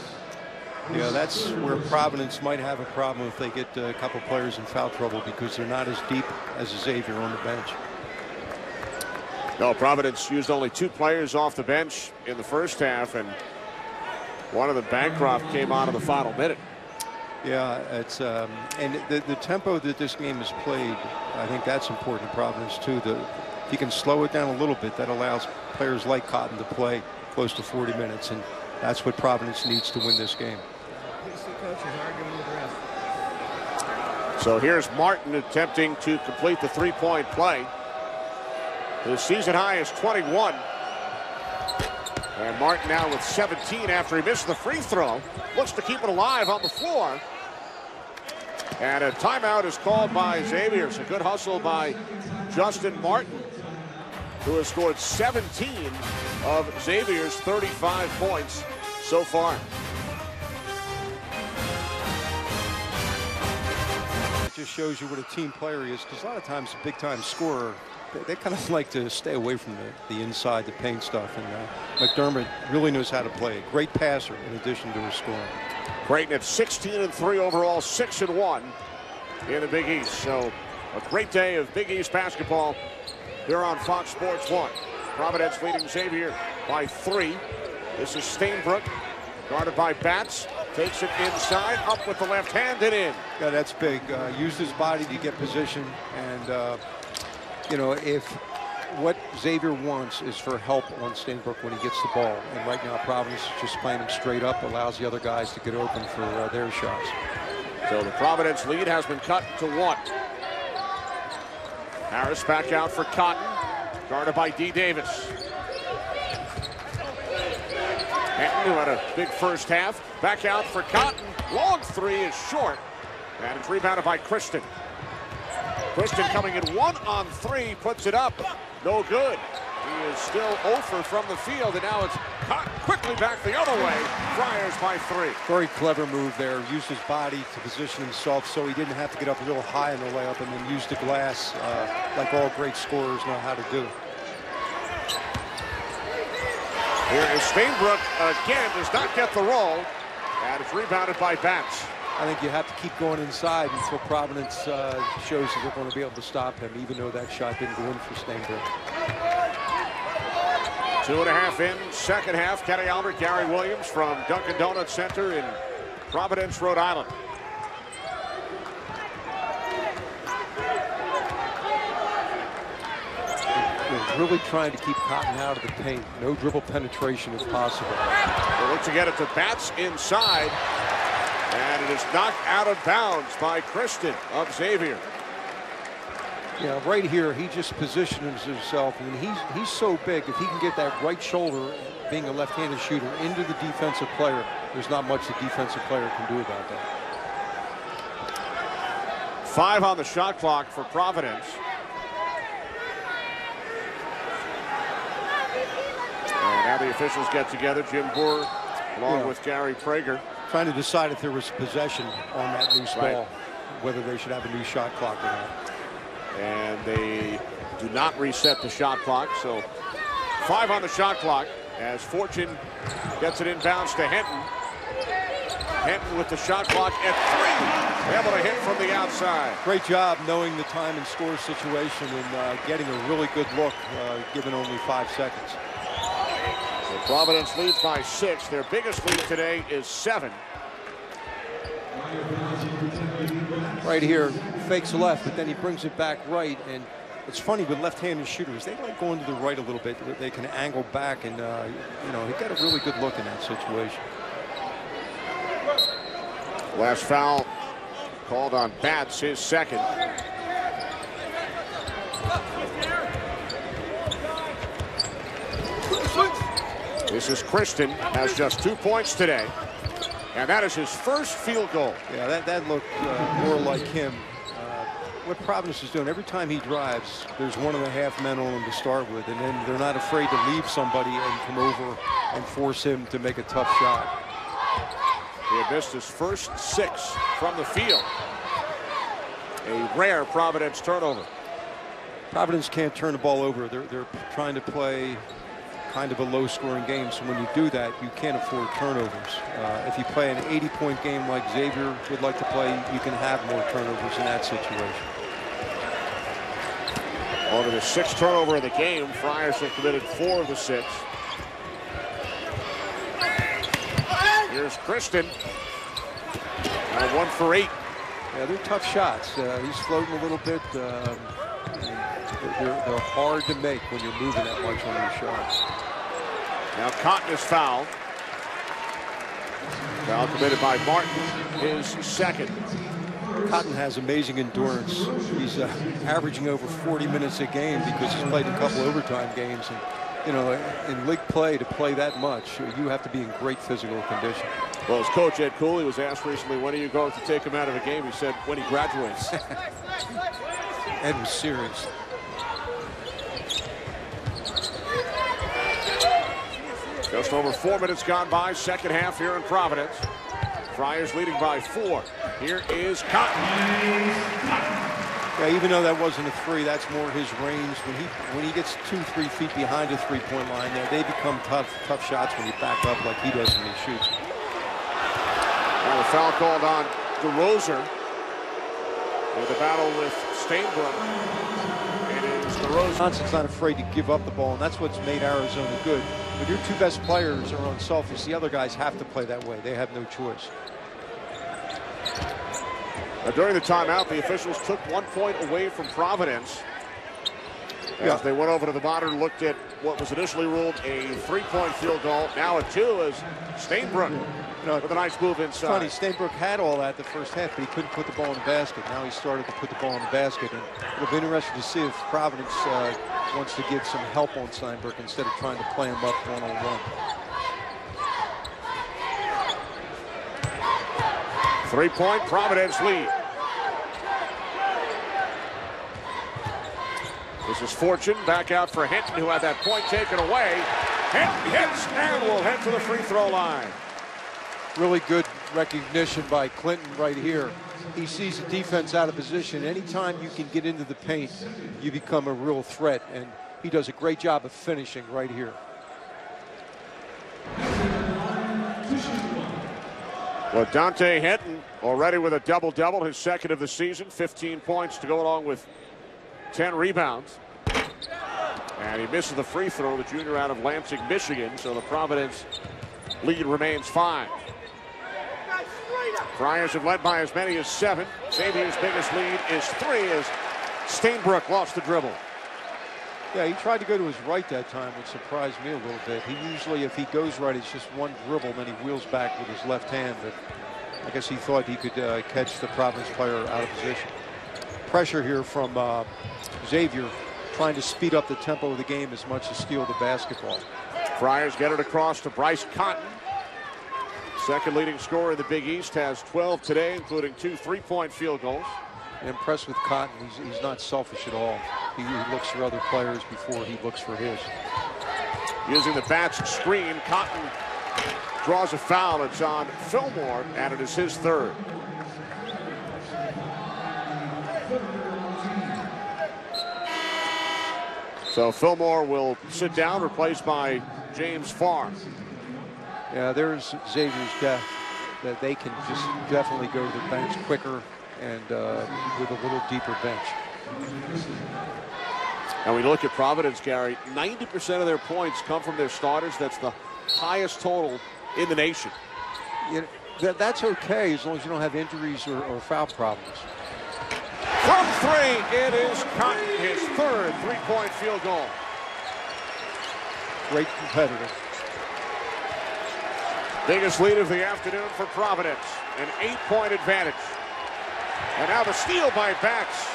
Yeah, that's where Providence might have a problem if they get a couple players in foul trouble, because they're not as deep as Xavier on the bench.
No, Providence used only 2 players off the bench in the first half, and one of them, Bancroft, came on in the final minute.
Yeah, it's and the tempo that this game is played, I think that's important to Providence too. If you can slow it down a little bit, that allows players like Cotton to play close to 40 minutes, and that's what Providence needs to win this game.
So here's Martin attempting to complete the 3-point play. His season high is 21. And Martin now with 17 after he missed the free throw. Looks to keep it alive on the floor. And a timeout is called by Xavier. It's a good hustle by Justin Martin, who has scored 17 of Xavier's 35 points so far.
It just shows you what a team player he is, because a lot of times a big-time scorer, they kind of like to stay away from the inside, the paint stuff, and McDermott really knows how to play. A great passer in addition to his scoring.
Creighton at 16-3 overall, 6-1 in the Big East. So a great day of Big East basketball here on Fox Sports 1. Providence leading Xavier by 3. This is Stainbrook, guarded by Batts. Takes it inside, up with the left hand and in.
Yeah, that's big. Used his body to get position, and you know, if what Xavier wants is for help on Stainbrook when he gets the ball, and right now Providence is just playing him straight up, allows the other guys to get open for their shots.
So the Providence lead has been cut to 1. Harris back out for Cotton, guarded by D. Davis. Hinton, who had a big first half, back out for Cotton. Long 3 is short, and it's rebounded by Christon. Christon coming in 1 on 3, puts it up. No good. He is still 0 from the field, and now it's Cotton quickly back the other way. Friars by 3.
Very clever move there. Used his body to position himself so he didn't have to get up real high in the layup, and then use the glass like all great scorers know how to do.
Here is Stainbrook again, does not get the roll, and it's rebounded by Batts.
I think you have to keep going inside until Providence shows that they're going to be able to stop him, even though that shot didn't go in for Stainbrook.
2.5 in, second half. Kenny Albert, Gary Williams from Dunkin' Donuts Center in Providence, Rhode Island.
They're really trying to keep Cotton out of the paint. No dribble penetration if possible.
They look to get it to Batts inside. And it is knocked out of bounds by Kristen of Xavier.
Yeah, right here, he just positions himself. I mean, he's so big. If he can get that right shoulder, being a left-handed shooter, into the defensive player, there's not much the defensive player can do about that.
5 on the shot clock for Providence. And now the officials get together. Jim Boer along with Gary Prager.
Trying to decide if there was possession on that loose ball, whether they should have a new shot clock or not.
And they do not reset the shot clock, so 5 on the shot clock as Fortune gets it inbounds to Henton. Henton with the shot clock at 3, able to hit from the outside.
Great job knowing the time and score situation and getting a really good look, given only 5 seconds.
So Providence leads by 6. Their biggest lead today is 7.
Right here, fakes left, but then he brings it back right. And it's funny with left-handed shooters, they like going to the right a little bit. They can angle back, and you know, he got a really good look in that situation.
Last foul called on Batts, his second. This is Kristen, has just 2 points today. And that is his first field goal.
Yeah, that looked more like him. What Providence is doing, every time he drives, there's 1.5 men on him to start with, and then they're not afraid to leave somebody and come over and force him to make a tough shot.
He had missed his first 6 from the field. A rare Providence turnover.
Providence can't turn the ball over. They're trying to play kind of a low-scoring game, so when you do that, you can't afford turnovers. If you play an 80-point game like Xavier would like to play, you can have more turnovers in that situation.
Over the 6th turnover of the game, Friars have committed 4 of the 6. Here's Kristen. 1 for 8.
Yeah, they're tough shots. He's floating a little bit. They're hard to make when you're moving that much on your shots.
Now Cotton is fouled. Foul committed by Martin, his second.
Cotton has amazing endurance. He's averaging over 40 minutes a game because he's played a couple overtime games. And, you know, in league play, to play that much, you have to be in great physical condition.
Well, as coach Ed Cooley was asked recently, when are you going to take him out of a game? He said, when he graduates.
Ed was serious.
Just over 4 minutes gone by, second half here in Providence. Friars leading by 4. Here is Cotton.
Yeah, even though that wasn't a 3, that's more his range. When he gets 2-3 feet behind the three-point line, they become tough shots when you back up like he does when he shoots.
Now the foul called on DeRoser in the battle with Stainbrook. It is DeRoser.
Johnson's not afraid to give up the ball, and that's what's made Arizona good. When your 2 best players are unselfish, the other guys have to play that way. They have no choice.
Now, during the timeout, the officials took 1 point away from Providence. As they went over to the monitor, looked at what was initially ruled a 3-point field goal. Now a 2 as Stainbrook with a nice move inside.
Funny, Stainbrook had all that the first half, but he couldn't put the ball in the basket. Now he started to put the ball in the basket. And it'll be interesting to see if Providence wants to give some help on Stainbrook instead of trying to play him up one-on-one.
3-point Providence lead. This is Fortune back out for Hinton, who had that point taken away. Hinton hits and will head to the free throw line.
Really good recognition by Clinton right here. He sees the defense out of position. Anytime you can get into the paint, you become a real threat, and he does a great job of finishing right here.
Well, Dante Hinton already with a double-double, his second of the season, 15 points to go along with 10 rebounds. And he misses the free throw, the junior out of Lansing, Michigan, so the Providence lead remains 5. Friars have led by as many as 7. Xavier's biggest lead is 3 as Stainbrook lost the dribble.
Yeah, he tried to go to his right that time, which surprised me a little bit. He usually, if he goes right, it's just one dribble, then he wheels back with his left hand. But I guess he thought he could catch the Providence player out of position. Pressure here from Xavier, trying to speed up the tempo of the game as much as steal the basketball.
Friars get it across to Bryce Cotton. Second leading scorer in the Big East, has 12 today, including 2 3-point field goals.
Impressed with Cotton. He's not selfish at all. He looks for other players before he looks for his.
Using the Bats screen, Cotton draws a foul. It's on Fillmore, and it is his third. So Fillmore will sit down, replaced by James Farr.
Yeah, there's Xavier's depth, that they can just definitely go to the bench quicker and with a little deeper bench.
And we look at Providence, Gary, 90% of their points come from their starters. That's the highest total in the nation.
You know, that's okay as long as you don't have injuries or foul problems.
From three, it is Cotton, his third 3-point field goal.
Great competitor.
Biggest lead of the afternoon for Providence, an 8-point advantage. And now the steal by Bats.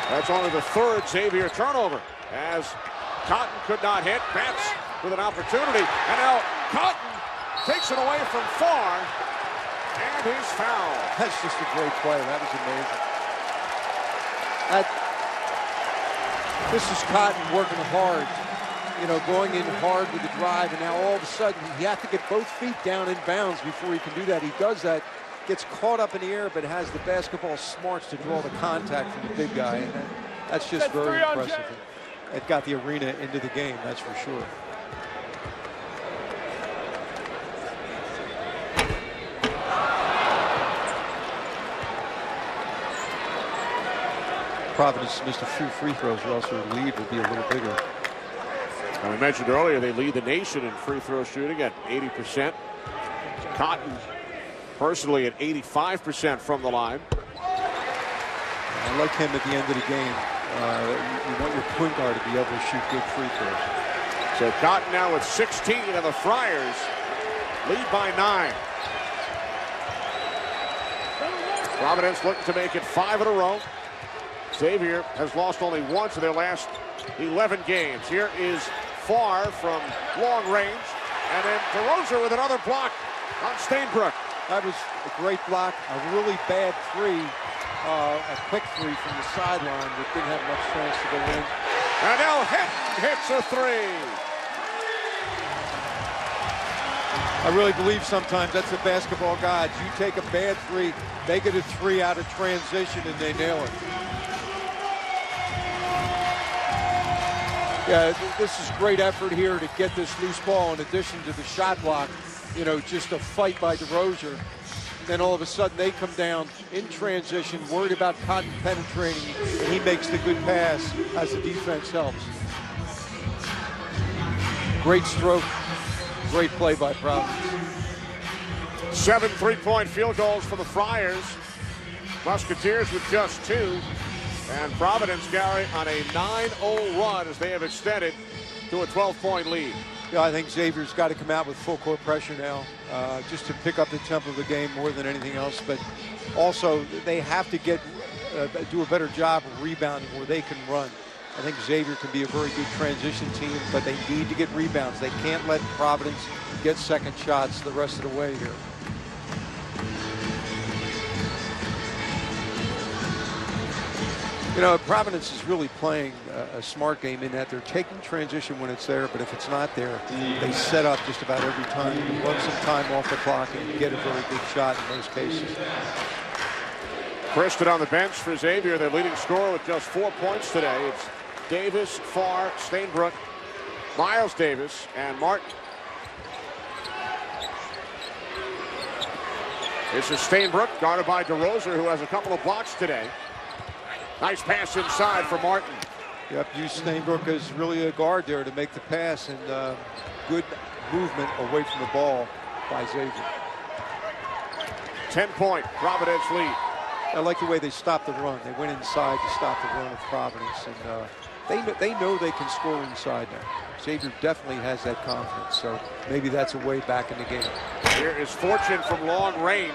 That's only the third Xavier turnover, as Cotton could not hit. Bats with an opportunity, and now Cotton takes it away from Farr, and he's fouled.
That's just a great play. That was amazing. This is Cotton working hard, you know, going in hard with the drive, and now all of a sudden he has to get both feet down in bounds before he can do that. He does that, gets caught up in the air, but has the basketball smarts to draw the contact from the big guy, and that's just very impressive. It got the arena into the game, that's for sure. Providence missed a few free throws, or else their lead would be a little bigger.
And we mentioned earlier they lead the nation in free throw shooting at 80%. Cotton personally at 85% from the line.
I like him at the end of the game. You want your point guard to be able to shoot good free throws.
So Cotton now with 16, and the Friars lead by 9. Providence looking to make it 5 in a row. Xavier has lost only once in their last 11 games. Here is Farr from long range, and then DeRosa with another block on Stainbrook.
That was a great block, a really bad three, a quick three from the sideline that didn't have much chance to go in.
And now Hinton hits a three.
I really believe sometimes that's the basketball gods. You take a bad three, they get a three out of transition, and they nail it. Yeah, this is great effort here to get this loose ball in addition to the shot block. You know, just a fight by DeRosa. Then all of a sudden they come down in transition, worried about Cotton penetrating, and he makes the good pass as the defense helps. Great stroke, great play by Providence.
7 3-point field goals for the Friars. Musketeers with just 2. And Providence, Gary, on a 9-0 run as they have extended to a 12-point lead.
Yeah, I think Xavier's got to come out with full court pressure now, just to pick up the tempo of the game more than anything else. But also, they have to do a better job of rebounding where they can run. I think Xavier can be a very good transition team, but they need to get rebounds. They can't let Providence get second shots the rest of the way here. You know, Providence is really playing a smart game in that they're taking transition when it's there, but if it's not there, they set up just about every time. You run some time off the clock and get a very good shot in most cases.
Kristen on the bench for Xavier, their leading scorer with just 4 points today. It's Davis, Farr, Stainbrook, Miles Davis, and Martin. This is Stainbrook, guarded by DeRosa, who has a couple of blocks today. Nice pass inside for Martin.
Yep, use Stainbrook as really a guard there to make the pass, and good movement away from the ball by Xavier.
10-point Providence lead.
I like the way they stopped the run. They went inside to stop the run of Providence, and They know they can score inside now. Xavier definitely has that confidence, so maybe that's a way back in the game.
Here is Fortune from long range.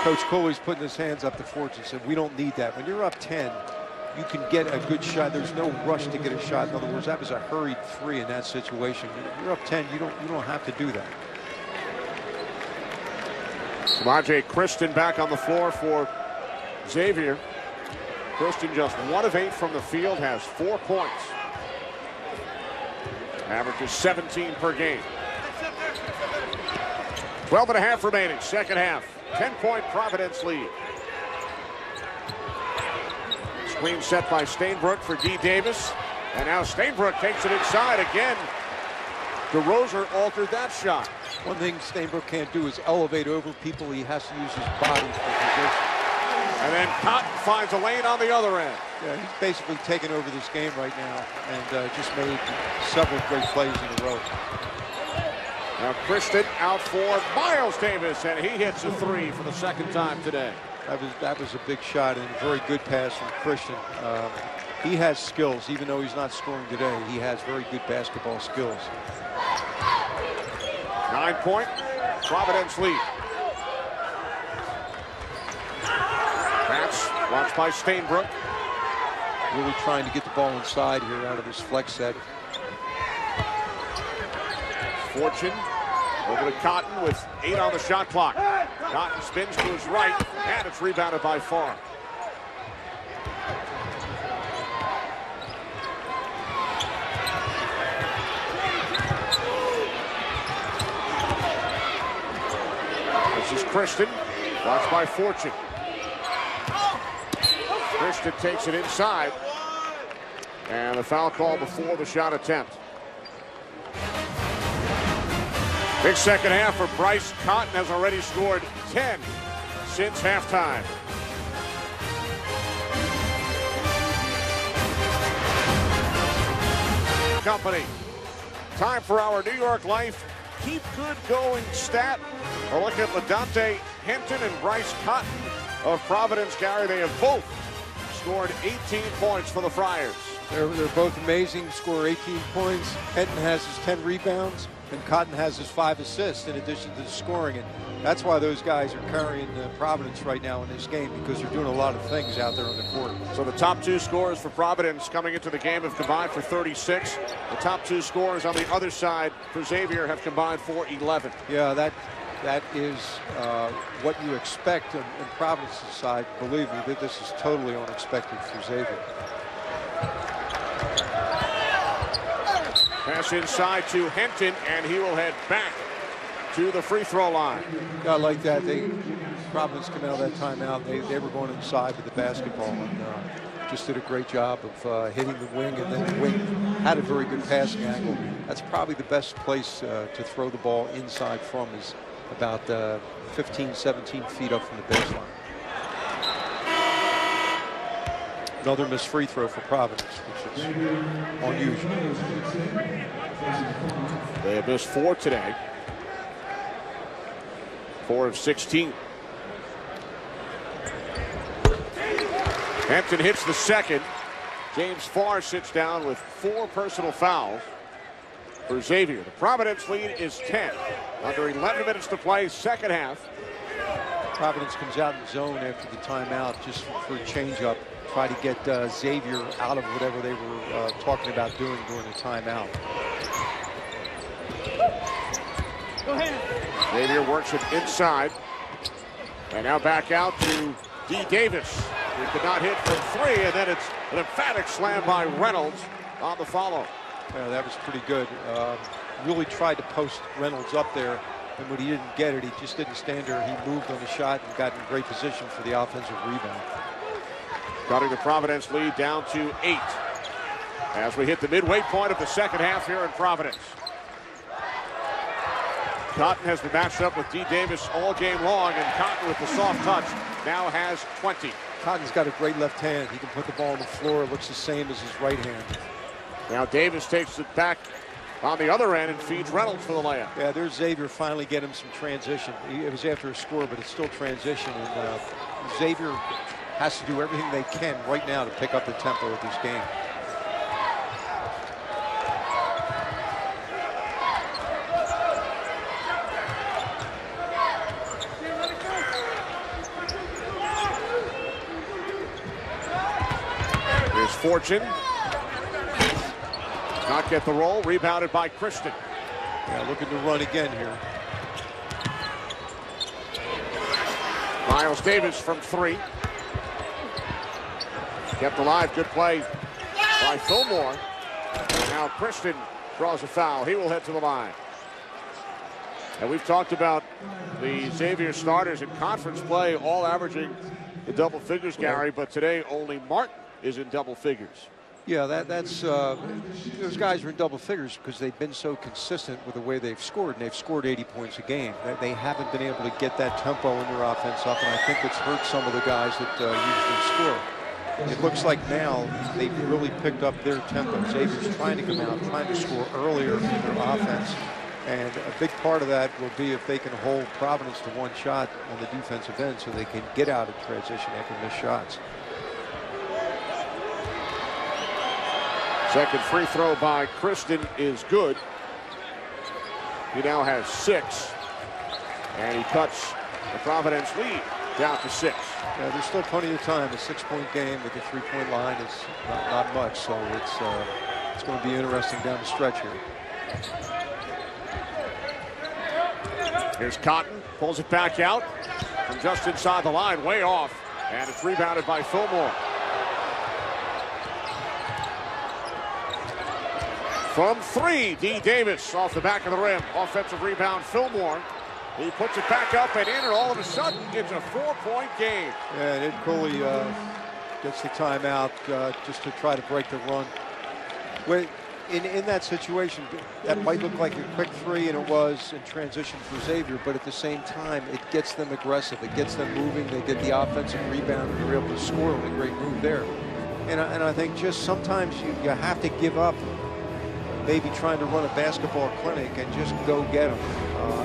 Coach Coley's putting his hands up to Fortune, said we don't need that. When you're up 10, you can get a good shot. There's no rush to get a shot. In other words, that was a hurried 3 in that situation. You're up 10, you don't have to do that.
Samaje Christon back on the floor for Xavier. Christon just 1 of 8 from the field, has 4 points. Averages 17 per game. 12.5 remaining, second half. 10-point Providence lead. Screen set by Stainbrook for D. Davis. And now Stainbrook takes it inside again. DeRozier altered that shot.
One thing Stainbrook can't do is elevate over people. He has to use his body for position.
And then Cotton finds a lane on the other end.
Yeah, he's basically taken over this game right now and just made several great plays in a row.
Now Christon out for Miles Davis, and he hits a 3 for the second time today.
That was a big shot and a very good pass from Christon. He has skills, even though he's not scoring today. He has very good basketball skills.
9-point Providence lead. That's watched by Stainbrook.
Really trying to get the ball inside here out of this flex set. Fortune
over to Cotton with 8 on the shot clock. Cotton spins to his right, and it's rebounded by Farr. This is Christon, watched by Fortune. Christon takes it inside, and the foul call before the shot attempt. Big second half for Bryce. Cotton has already scored 10 since halftime. Company. Time for our New York Life Keep Good Going stat. A look at LaDante Henton and Bryce Cotton of Providence. Gary, they have both scored 18 points for the Friars.
They're both amazing, score 18 points. Henton has his 10 rebounds, and Cotton has his 5 assists in addition to the scoring. And that's why those guys are carrying Providence right now in this game, because they're doing a lot of things out there on the court.
So the top 2 scorers for Providence coming into the game have combined for 36. The top 2 scorers on the other side for Xavier have combined for 11.
Yeah, that is what you expect on Providence's side. Believe me, that this is totally unexpected for Xavier.
Pass inside to Henton, and he will head back to the free throw line.
I like that. Providence came out of that timeout. They were going inside with the basketball and just did a great job of hitting the wing, and then the wing had a very good passing angle. That's probably the best place to throw the ball inside from, is about 15, 17 feet up from the baseline. Another missed free throw for Providence, which is unusual.
They have missed 4 today. 4 of 16. Hampton hits the second. James Farr sits down with 4 personal fouls for Xavier. The Providence lead is 10. Under 11 minutes to play, second half.
Providence comes out in zone after the timeout just for a change-up. Try to get Xavier out of whatever they were talking about doing during the timeout.
Go ahead.
Xavier works it inside. And now back out to D. Davis. He could not hit from 3, and then it's an emphatic slam by Reynolds on the follow.
Yeah, that was pretty good. Really tried to post Reynolds up there, and when he didn't get it, he just didn't stand there. He moved on the shot and got in great position for the offensive rebound.
Cutting the Providence lead down to 8 as we hit the midway point of the second half here in Providence. Cotton has been matched up with D. Davis all game long, and Cotton with the soft touch now has 20.
Cotton's got a great left hand. He can put the ball on the floor. It looks the same as his right hand.
Now Davis takes it back on the other end and feeds Reynolds for the layup.
Yeah, there's Xavier finally getting some transition. It was after a score, but it's still transition. And Xavier has to do everything they can right now to pick up the tempo of this game.
Here's Fortune. Not get the roll. Rebounded by Christon.
Yeah, looking to run again here.
Miles Davis from 3. Kept alive. Good play by Fillmore. Now Christon draws a foul. He will head to the line. And we've talked about the Xavier starters in conference play, all averaging the double figures, Gary, but today only Martin is in double figures.
Yeah, that's those guys are in double figures because they've been so consistent with the way they've scored, and they've scored 80 points a game. They haven't been able to get that tempo in their offense up, and I think it's hurt some of the guys that usually score. It looks like now they've really picked up their tempo. Xavier's trying to come out, trying to score earlier in their offense, and a big part of that will be if they can hold Providence to one shot on the defensive end so they can get out of transition after missed shots.
Second free throw by Christon is good. He now has 6. And he cuts the Providence lead down to 6.
Yeah, there's still plenty of time. A 6-point game with the 3-point line is not much, so it's going to be interesting down the stretch here.
Here's Cotton, pulls it back out from just inside the line, way off, and it's rebounded by Fillmore. From 3, D. Davis off the back of the rim. Offensive rebound, Fillmore. He puts it back up and in, and all of a sudden, it's a 4-point game.
Yeah, and Ed Cooley gets the timeout just to try to break the run. In that situation, that might look like a quick 3, and it was in transition for Xavier, but at the same time, it gets them aggressive. It gets them moving. They get the offensive rebound, and they're able to score with a great move there. And I think just sometimes you have to give up maybe trying to run a basketball clinic and just go get them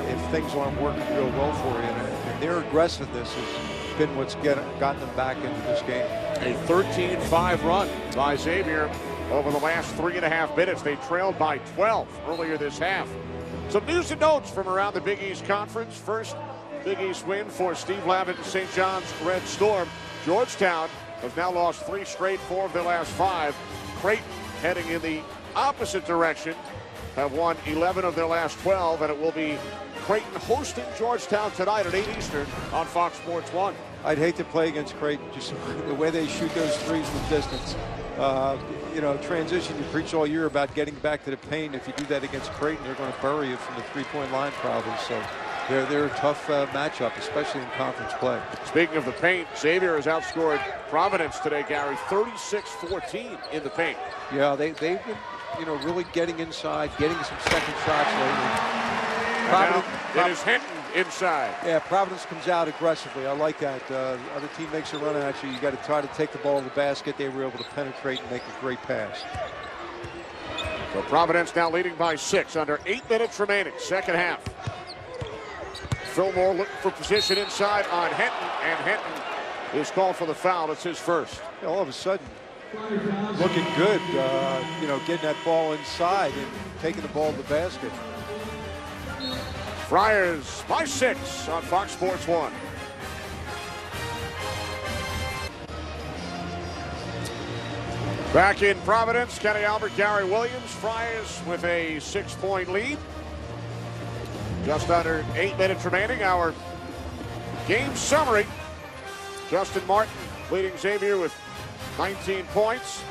if things aren't working real well for you. And their aggressiveness has been what's gotten them back into this game.
A 13-5 run by Xavier over the last 3.5 minutes. They trailed by 12 earlier this half. Some news and notes from around the Big East Conference. First Big East win for Steve Lavin and St. John's Red Storm. Georgetown has now lost 3 straight, 4 of their last 5. Creighton heading in the opposite direction, have won 11 of their last 12, and it will be Creighton hosting Georgetown tonight at 8 Eastern on Fox Sports 1.
I'd hate to play against Creighton, just the way they shoot those threes from distance. You know, transition, you preach all year about getting back to the paint. If you do that against Creighton, they're going to bury you from the 3-point line probably. So they're a tough matchup, especially in conference play. Speaking of the paint, Xavier has outscored Providence today, Gary, 36-14 in the paint. Yeah, they've been, really getting inside, getting some second shots lately.
Providence, it is Hinton inside.
Yeah, Providence comes out aggressively. I like that. Other team makes a run at you. You got to try to take the ball to the basket. They were able to penetrate and make a great pass.
So Providence now leading by 6 under 8 minutes remaining, second half. Fillmore looking for position inside on Hinton, and Hinton is called for the foul. It's his first.
All of a sudden, looking good, getting that ball inside and taking the ball to the basket.
Friars by 6 on Fox Sports 1. Back in Providence, Kenny Albert, Gary Williams. Friars with a 6-point lead. Just under 8 minutes remaining. Our game summary. Justin Martin leading Xavier with 19 points.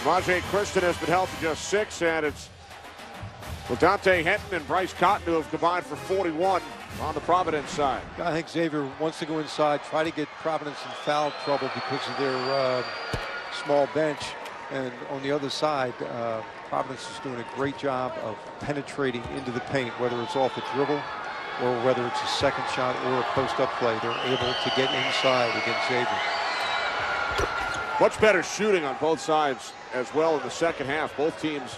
Majay Christon has been held to just 6, and it's Dante Hinton and Bryce Cotton who have combined for 41 on the Providence side.
I think Xavier wants to go inside, try to get Providence in foul trouble because of their small bench. And on the other side, Providence is doing a great job of penetrating into the paint, whether it's off the dribble or whether it's a second shot or a post-up play. They're able to get inside against Xavier.
Much better shooting on both sides as well in the second half. Both teams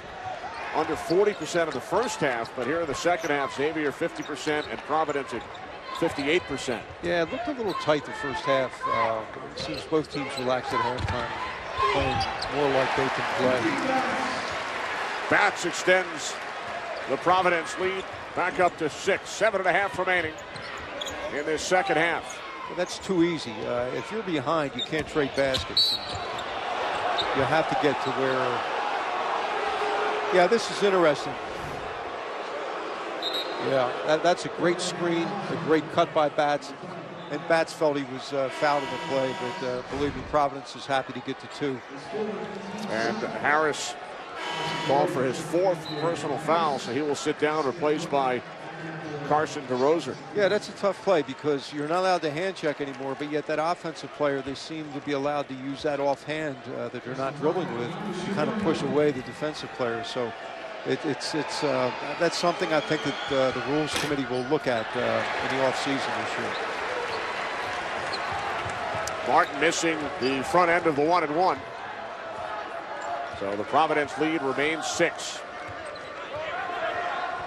under 40% in the first half, but here in the second half, Xavier 50% and Providence at 58%.
Yeah, it looked a little tight the first half. It seems both teams relaxed at halftime, playing more like they can play.
Bats extends the Providence lead back up to 6. 7.5 remaining in this second half.
Well, that's too easy. If you're behind, you can't trade baskets. You have to get to where... Yeah, this is interesting. Yeah, that's a great screen, a great cut by Bats. And Bats felt he was fouled in the play, but believe me, Providence is happy to get to 2.
And Harris called for his 4th personal foul, so he will sit down, replaced by Carson DeRosa.
Yeah, that's a tough play because you're not allowed to hand check anymore, but yet that offensive player, they seem to be allowed to use that offhand that they're not dribbling with to kind of push away the defensive player. So that's something I think that the rules committee will look at in the offseason this year.
Martin missing the front end of the 1-and-1. So the Providence lead remains 6.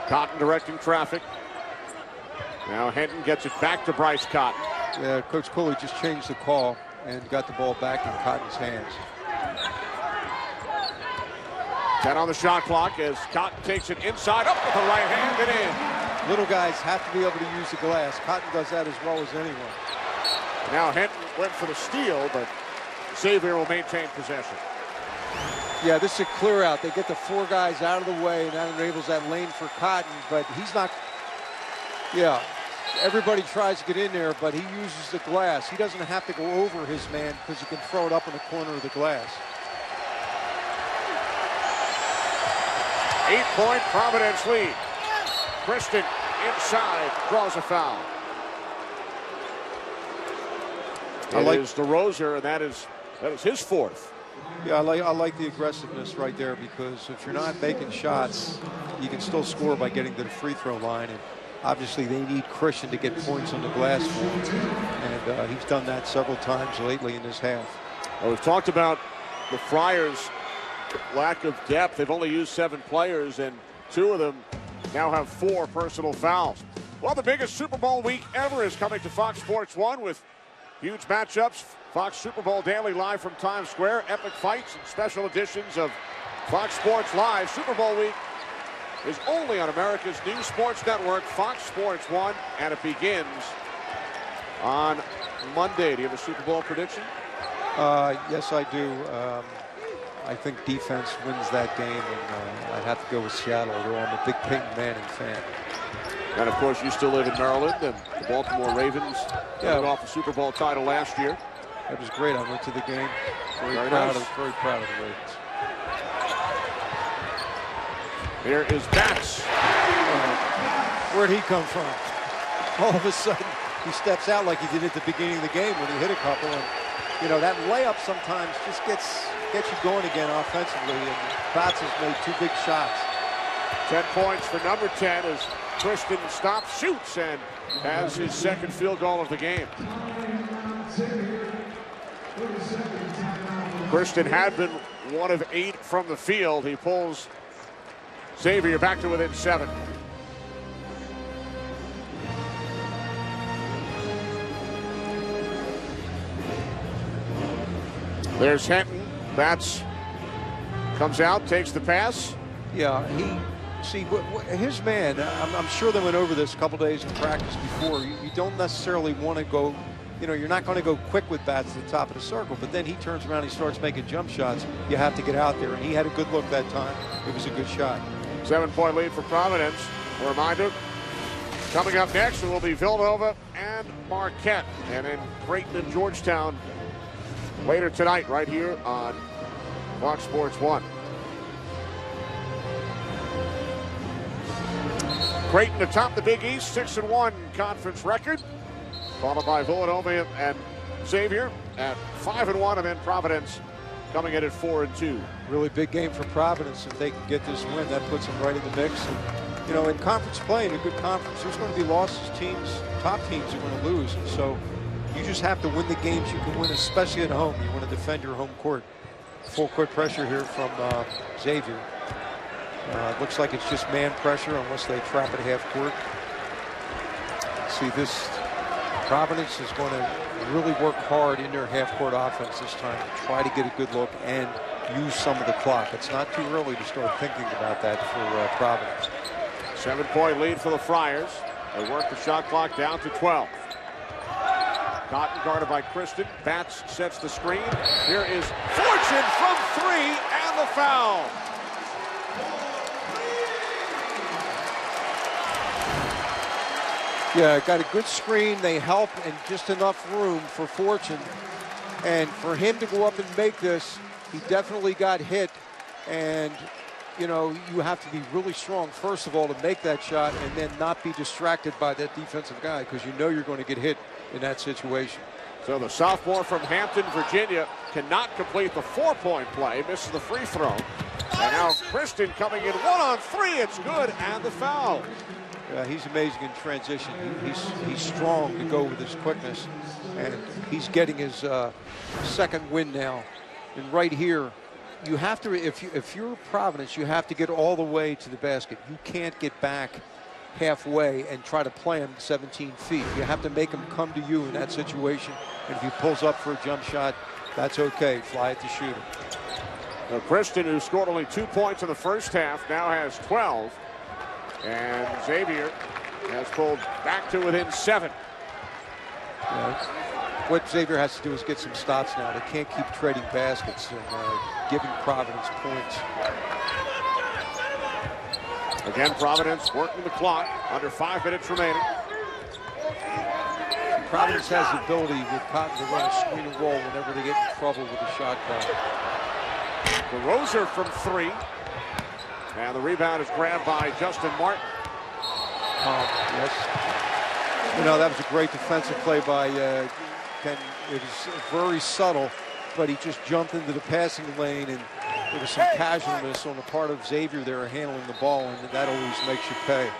Cotton directing traffic. Now Henton gets it back to Bryce Cotton.
Yeah, Coach Cooley just changed the call and got the ball back in Cotton's hands.
10 on the shot clock as Cotton takes it inside, up with the right hand and in.
Little guys have to be able to use the glass. Cotton does that as well as anyone.
Now Henton went for the steal, but Xavier will maintain possession.
Yeah, this is a clear out. They get the 4 guys out of the way, and that enables that lane for Cotton, but he's not... Yeah, everybody tries to get in there, but he uses the glass. He doesn't have to go over his man because he can throw it up in the corner of the glass.
8-point Providence lead. Kristen inside draws a foul. It is DeRosa, and that is his 4th.
Yeah, I like the aggressiveness right there because if you're not making shots, you can still score by getting to the free throw line. And obviously, they need Christian to get points on the glass for him, and he's done that several times lately in this half.
Well, we've talked about the Friars' lack of depth. They've only used 7 players, and 2 of them now have 4 personal fouls. Well, the biggest Super Bowl week ever is coming to Fox Sports 1 with huge matchups. Fox Super Bowl Daily live from Times Square. Epic fights and special editions of Fox Sports Live. Super Bowl week is only on America's new sports network, Fox Sports 1, and it begins on Monday. Do you have a Super Bowl prediction?
Yes, I do. I think defense wins that game, and I'd have to go with Seattle, although I'm a big Peyton Manning fan.
And, of course, you still live in Maryland, and the Baltimore Ravens got off the Super Bowl title last year.
It was great. I went to the game. Very proud of the Ravens.
Here is Bats.
Where'd he come from? All of a sudden, he steps out like he did at the beginning of the game when he hit a couple. And, you know, that layup sometimes just gets you going again offensively. And Bats has made 2 big shots.
10 points for number 10 as Kristen stops, shoots, and has his 2nd field goal of the game. Kristen had been 1 of 8 from the field. He pulls Xavier back to within 7. There's Henton. Bats comes out, takes the pass.
Yeah, his man, I'm sure they went over this a couple days in practice before. You don't necessarily want to go, you know, you're not going to go quick with Bats to the top of the circle, but then he turns around and he starts making jump shots. You have to get out there, and he had a good look that time. It was a good shot.
7-point lead for Providence. A reminder, coming up next, it will be Villanova and Marquette, and then Creighton and Georgetown later tonight right here on Fox Sports 1. Creighton atop the Big East, 6-1 conference record, followed by Villanova and Xavier at 5-1, and then Providence coming in at 4-2.
Really big game for Providence. If they can get this win, that puts them right in the mix. And, you know, in conference play, in a good conference, there's going to be losses. Top teams are going to lose. And so you just have to win the games you can win, especially at home. You want to defend your home court. Full court pressure here from Xavier. It looks like it's just man pressure unless they trap at half court. See, this Providence is going to really work hard in their half-court offense this time to try to get a good look and use some of the clock. It's not too early to start thinking about that for Providence.
7-point lead for the Friars. They work the shot clock down to 12. Cotton guarded by Kristen. Batts sets the screen. Here is Fortune from 3 and the foul.
Yeah, got a good screen. They help and just enough room for Fortune. And for him to go up and make this, he definitely got hit. And, you know, you have to be really strong, first of all, to make that shot and then not be distracted by that defensive guy because you know you're going to get hit in that situation.
So the sophomore from Hampton, Virginia, cannot complete the 4-point play, misses the free throw. And now Kristen coming in 1-on-3, it's good, and the foul.
He's amazing in transition. He's strong to go with his quickness, and he's getting his second win now. And right here, you have to, if you're Providence, you have to get all the way to the basket. You can't get back halfway and try to play him 17 feet. You have to make him come to you in that situation. And if he pulls up for a jump shot, that's okay. Fly at the shooter.
Now Kristen, who scored only 2 points in the first half, now has 12. And Xavier has pulled back to within 7.
What Xavier has to do is get some stops now. They can't keep trading baskets and giving Providence points.
Again, Providence working the clock. Under 5 minutes remaining.
Providence has the ability with Cotton to run a screen and roll whenever they get in trouble with the shot clock.
DeRosa from 3. And the rebound is grabbed by Justin Martin.
Yes. You know, that was a great defensive play by Ken. It was very subtle, but he just jumped into the passing lane, and there was some casualness on the part of Xavier there handling the ball, and that always makes you pay.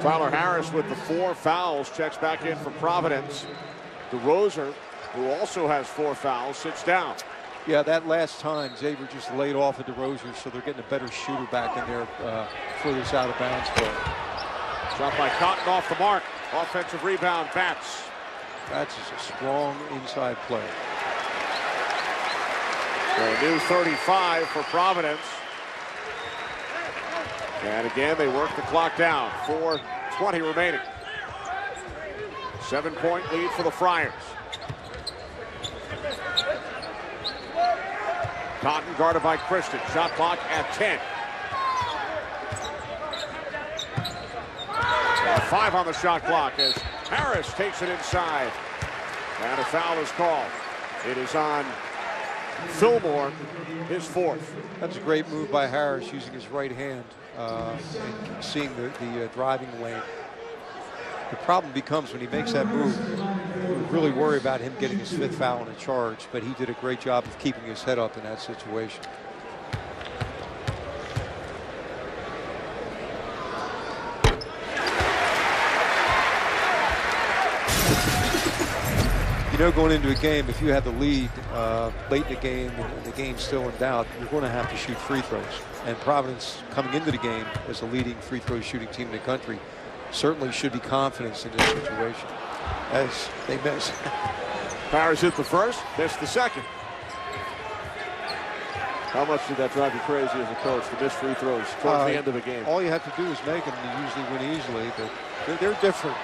Tyler Harris with the 4 fouls checks back in for Providence. DeRosa, who also has 4 fouls, sits down.
Yeah, that last time, Xavier just laid off of DeRosa, so they're getting a better shooter back in there for this out-of-bounds play.
Shot by Cotton off the mark. Offensive rebound, Batts.
Batts is a strong inside play.
So a new 35 for Providence. And again, they work the clock down. 4:20 remaining. 7-point lead for the Friars. Cotton guarded by Kristen. Shot clock at 10. And 5 on the shot clock as Harris takes it inside. And a foul is called. It is on Fillmore, his 4th.
That's a great move by Harris, using his right hand and seeing the driving lane. The problem becomes when he makes that move, you really worry about him getting his 5th foul in a charge, but he did a great job of keeping his head up in that situation. You know, going into a game, if you have the lead late in the game and the game's still in doubt, you're going to have to shoot free throws. And Providence, coming into the game as the leading free throw shooting team in the country, certainly should be confident in this situation, as they miss.
Harris hit the first, missed the second. How much did that drive you crazy as a coach to miss free throws towards the end of the game?
All you have to do is make them, and you usually win easily, but they're different.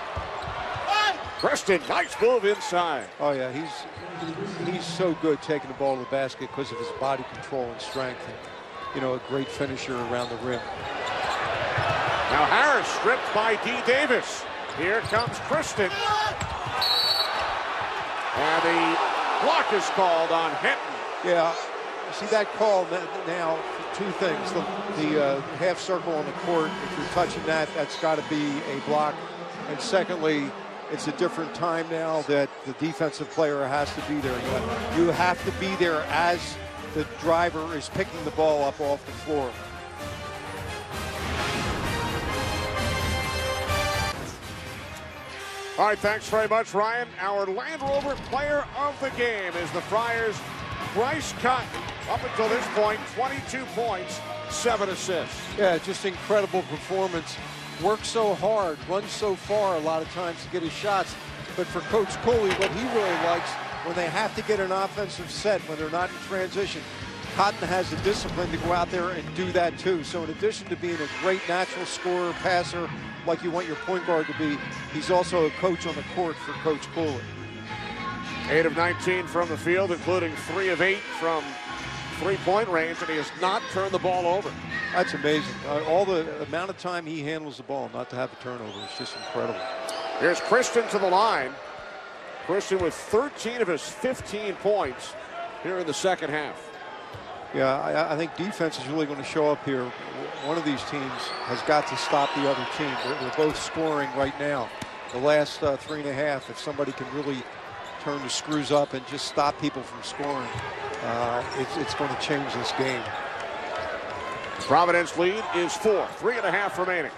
Preston, nice move inside.
Oh yeah, he's so good taking the ball to the basket because of his body control and strength, and, you know, a great finisher around the rim.
Now Harris stripped by D. Davis. Here comes Kristen. And the block is called on Hinton.
Yeah, you see that call now, 2 things. The half circle on the court, if you're touching that, that's got to be a block. And secondly, it's a different time now that the defensive player has to be there. You have to be there as the driver is picking the ball up off the floor.
All right, thanks very much, Ryan. Our Land Rover player of the game is the Friars' Bryce Cotton. Up until this point, 22 points, 7 assists.
Yeah, just incredible performance. works so hard, runs so far a lot of times to get his shots. But for Coach Cooley, what he really likes, when they have to get an offensive set, when they're not in transition, Cotton has the discipline to go out there and do that too. So in addition to being a great natural scorer, passer, like you want your point guard to be, he's also a coach on the court for Coach Cooley.
8 of 19 from the field, including 3 of 8 from three-point range, and he has not turned the ball over.
That's amazing. All the amount of time he handles the ball not to have a turnover is just incredible.
Here's Christian to the line. Christian with 13 of his 15 points here in the second half.
Yeah, I think defense is really going to show up here. One of these teams has got to stop the other team. They're both scoring right now. The last 3.5, if somebody can really turn the screws up and just stop people from scoring, it's going to change this game.
Providence lead is 4, 3.5 remaining.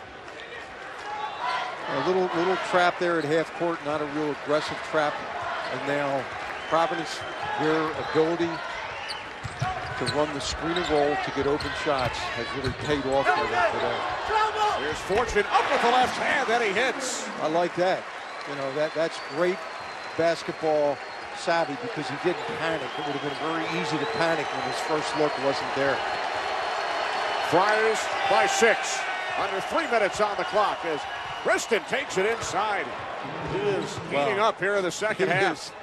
A little trap there at half court, not a real aggressive trap. And now Providence, their ability to run the screen and roll to get open shots has really paid off for them today.
Here's Fortune up with the left hand, then he hits.
I like that. You know, that's great basketball savvy because he didn't panic. It would have been very easy to panic when his first look wasn't there.
Friars by 6. Under 3 minutes on the clock as Kristen takes it inside. He is heating up here in the second half.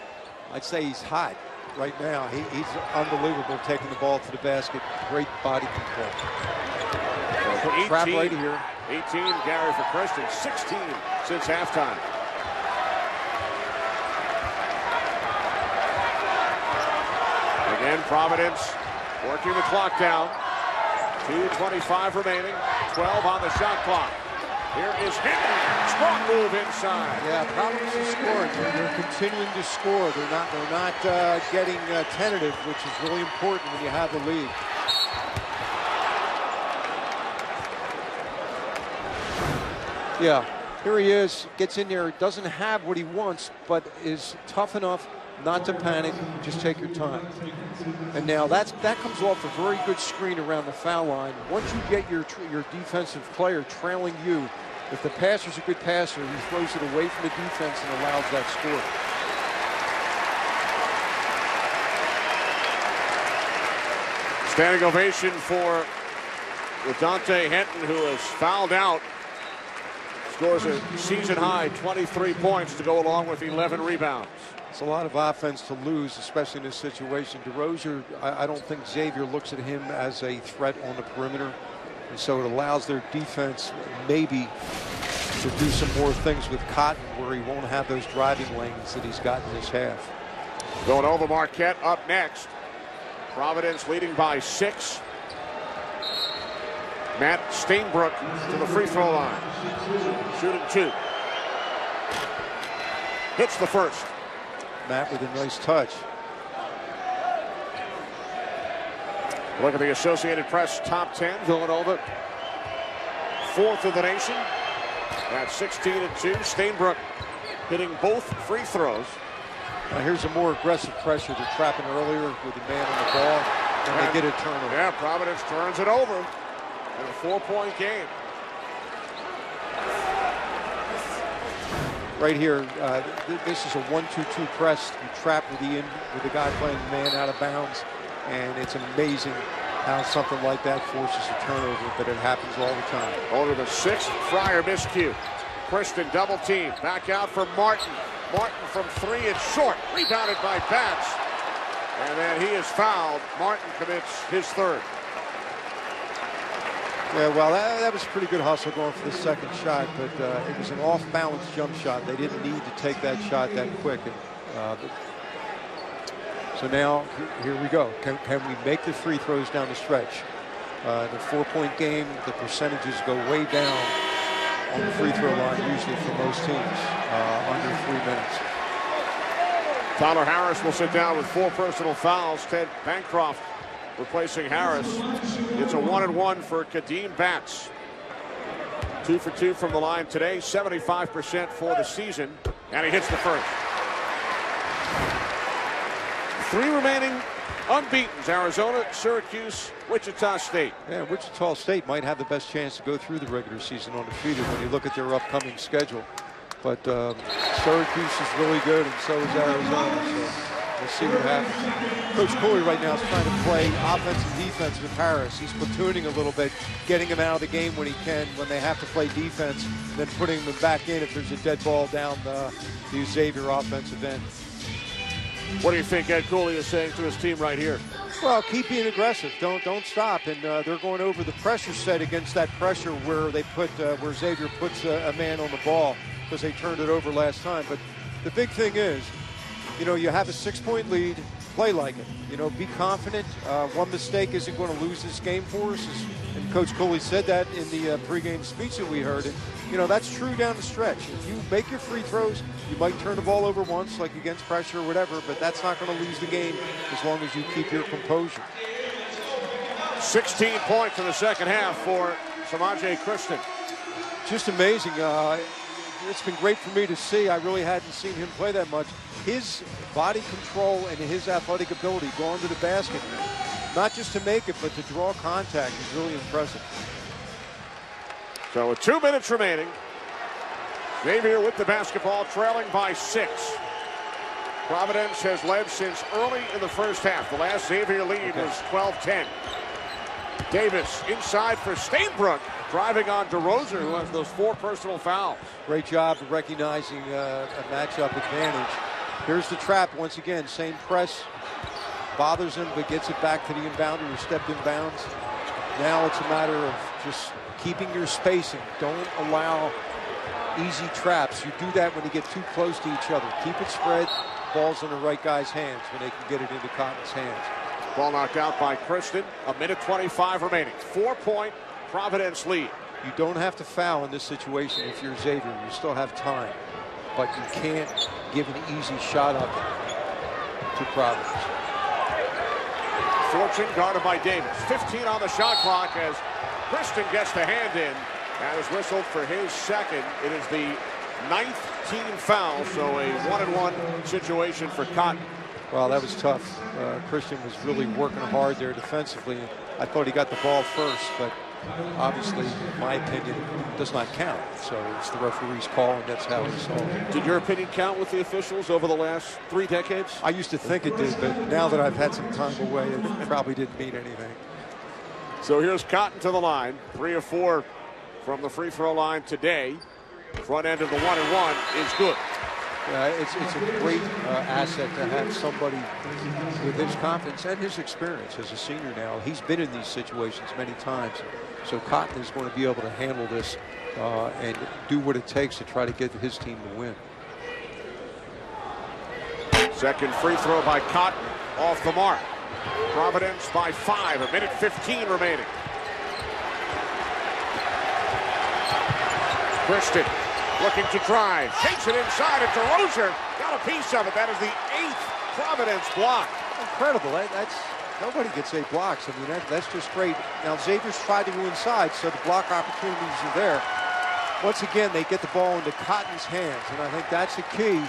I'd say he's hot right now. He's unbelievable taking the ball to the basket. Great body control. Trap right here.
18, Gary, for Kristen. 16 since halftime. Again, Providence working the clock down. 2:25 remaining. 12 on the shot clock. Here is Hinton. Strong move inside.
Yeah, Providence is scoring. They're continuing to score. They're not getting tentative, which is really important when you have the lead. Yeah, here he is. Gets in there. Doesn't have what he wants, but is tough enough not to panic. Just take your time. And now that comes off a very good screen around the foul line. Once you get your defensive player trailing you, if the passer's a good passer, he throws it away from the defense and allows that score.
Standing ovation for Dante Hinton, who has fouled out. Scores a season-high 23 points to go along with 11 rebounds.
It's a lot of offense to lose, especially in this situation. DeRozier, I don't think Xavier looks at him as a threat on the perimeter. And so it allows their defense maybe to do some more things with Cotton where he won't have those driving lanes that he's got in this half.
Villanova Marquette up next. Providence leading by 6. Matt Stainbrook to the free throw line. Shooting 2. Hits the first.
Matt with a nice touch.
Look at the Associated Press top 10. Villanova 4th in the nation at 16-2. Stainbrook hitting both free throws.
Now here's a more aggressive pressure. They're trapping earlier with the man on the ball, and they get a turnover.
Yeah, Providence turns it over in a 4-point game.
Right here, this is a 1-2-2 press. You trap with the guy playing the man out of bounds, and it's amazing how something like that forces a turnover, but it happens all the time.
Over the 6th Friar miscue. Kristen double team. Back out for Martin. Martin from 3, it's short. Rebounded by Batts. And then he is fouled. Martin commits his 3rd.
Yeah, well, that was a pretty good hustle going for the second shot, but it was an off-balance jump shot. They didn't need to take that shot that quick. And, so now, here we go. Can we make the free throws down the stretch? In a 4-point game, the percentages go way down on the free throw line, usually for most teams, under 3 minutes.
Tyler Harris will sit down with 4 personal fouls. Ted Bancroft replacing Harris. It's a 1-and-1 for Kadeem Batts. 2 for 2 from the line today, 75% for the season, and he hits the first. 3 remaining Unbeaten, Arizona, Syracuse, Wichita State.
Yeah, Wichita State might have the best chance to go through the regular season undefeated when you look at their upcoming schedule. But Syracuse is really good, and so is Arizona. So we'll see what happens. Coach Cooley right now is trying to play offense and defense with Harris. He's platooning a little bit, getting him out of the game when he can, when they have to play defense, and then putting him back in if there's a dead ball down the Xavier offensive end.
What do you think Ed Cooley is saying to his team right here?
Well, keep being aggressive. Don't stop. And they're going over the pressure set against that pressure where they put where Xavier puts a man on the ball because they turned it over last time. But the big thing is, you know, you have a 6-point lead. Play like it. You know, be confident. One mistake isn't going to lose this game for us. And Coach Cooley said that in the pregame speech that we heard. And, you know, that's true down the stretch. If you make your free throws, you might turn the ball over once, like against pressure or whatever, but that's not going to lose the game as long as you keep your composure.
16 points in the second half for Samaje Christon.
Just amazing. It's been great for me to see. I really hadn't seen him play that much. His body control and his athletic ability going to the basket, not just to make it, but to draw contact, is really impressive.
So with 2 minutes remaining, Xavier with the basketball, trailing by 6. Providence has led since early in the first half. The last Xavier lead was 12-10. Davis inside for Stainbrook, driving on DeRozan, who has those 4 personal fouls.
Great job of recognizing a matchup advantage. Here's the trap once again. Same press, bothers him, but gets it back to the inbounder who stepped in bounds. Now it's a matter of just keeping your spacing. Don't allow easy traps. You do that when you get too close to each other. Keep it spread. Ball's in the right guy's hands when they can get it into Cotton's hands.
Ball knocked out by Christon. 1:25 remaining. 4-point Providence lead.
You don't have to foul in this situation if you're Xavier. You still have time. But you can't give an easy shot up to Providence.
Fortune guarded by Davis. 15 on the shot clock as Christon gets the hand in. That is whistled for his second. It is the 9th team foul, so a 1-and-1 situation for Cotton.
Well, that was tough. Christian was really working hard there defensively. I thought he got the ball first, but obviously, in my opinion, does not count. So it's the referee's call, and that's how he saw it.
Did your opinion count with the officials over the last 3 decades?
I used to think it did, but now that I've had some time away, it probably didn't mean anything.
So here's Cotton to the line. 3 of 4 from the free throw line today. Front end of the 1-and-1 is good.
It's a great asset to have somebody with his confidence and his experience as a senior now. He's been in these situations many times. So Cotton is going to be able to handle this and do what it takes to try to get his team to win.
Second free throw by Cotton off the mark. Providence by 5, 1:15 remaining. Christon looking to drive, takes it inside, and DeRozan got a piece of it. That is the 8th Providence block.
Incredible. That's nobody gets 8 blocks. I mean, that's just great. Now Xavier's tried to go inside, so the block opportunities are there. Once again, they get the ball into Cotton's hands, and I think that's the key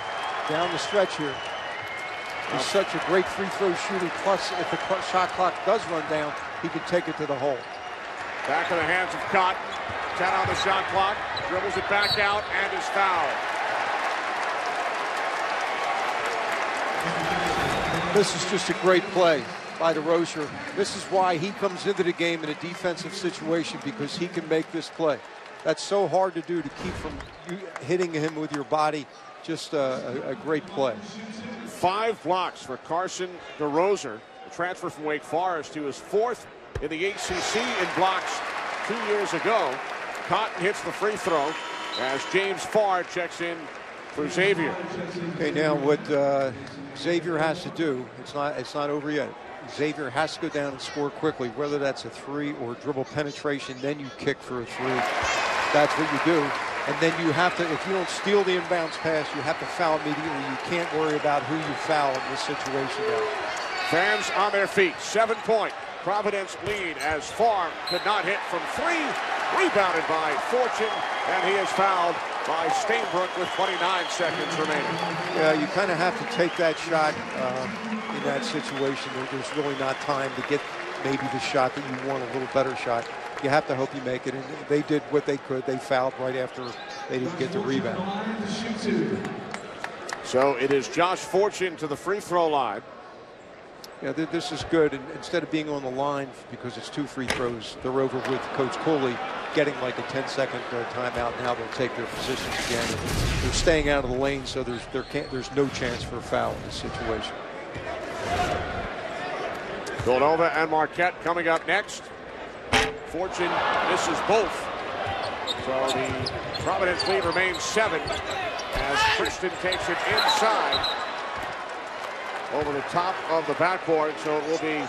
down the stretch here. He's such a great free throw shooter. Plus, if the shot clock does run down, he can take it to the hole. Back
in the hands of Cotton. 10 on the shot clock. Dribbles it back out and is fouled.
This is just a great play by DeRozan. This is why he comes into the game in a defensive situation, because he can make this play. That's so hard to do, to keep from you hitting him with your body. Just a great play.
5 blocks for Carson DeRozan, the transfer from Wake Forest, who was 4th in the ACC in blocks 2 years ago. Cotton hits the free throw as James Farr checks in for Xavier.
Okay, now what Xavier has to do, it's not over yet. Xavier has to go down and score quickly, whether that's a 3 or dribble penetration, then you kick for a 3. That's what you do. And then you have to, if you don't steal the inbounds pass, you have to foul immediately. You can't worry about who you foul in this situation now.
Fans on their feet. 7-point Providence lead as Farr could not hit from 3. Rebounded by Fortune, and he is fouled by Stainbrook with 29 seconds remaining.
Yeah, you kind of have to take that shot. in that situation, there's really not time to get maybe the shot that you want, a little better shot. You have to hope you make it, and they did what they could. They fouled right after they didn't get the rebound.
So it is Josh Fortune to the free throw line.
Yeah, this is good. And instead of being on the line because it's 2 free throws, they're over with Coach Cooley getting like a 10-second timeout. Now they'll take their positions again. And they're staying out of the lane, so there's no chance for a foul in this situation.
Villanova and Marquette coming up next. Fortune misses both. So the Providence lead remains 7 as Christian takes it inside over the top of the backboard. So it will be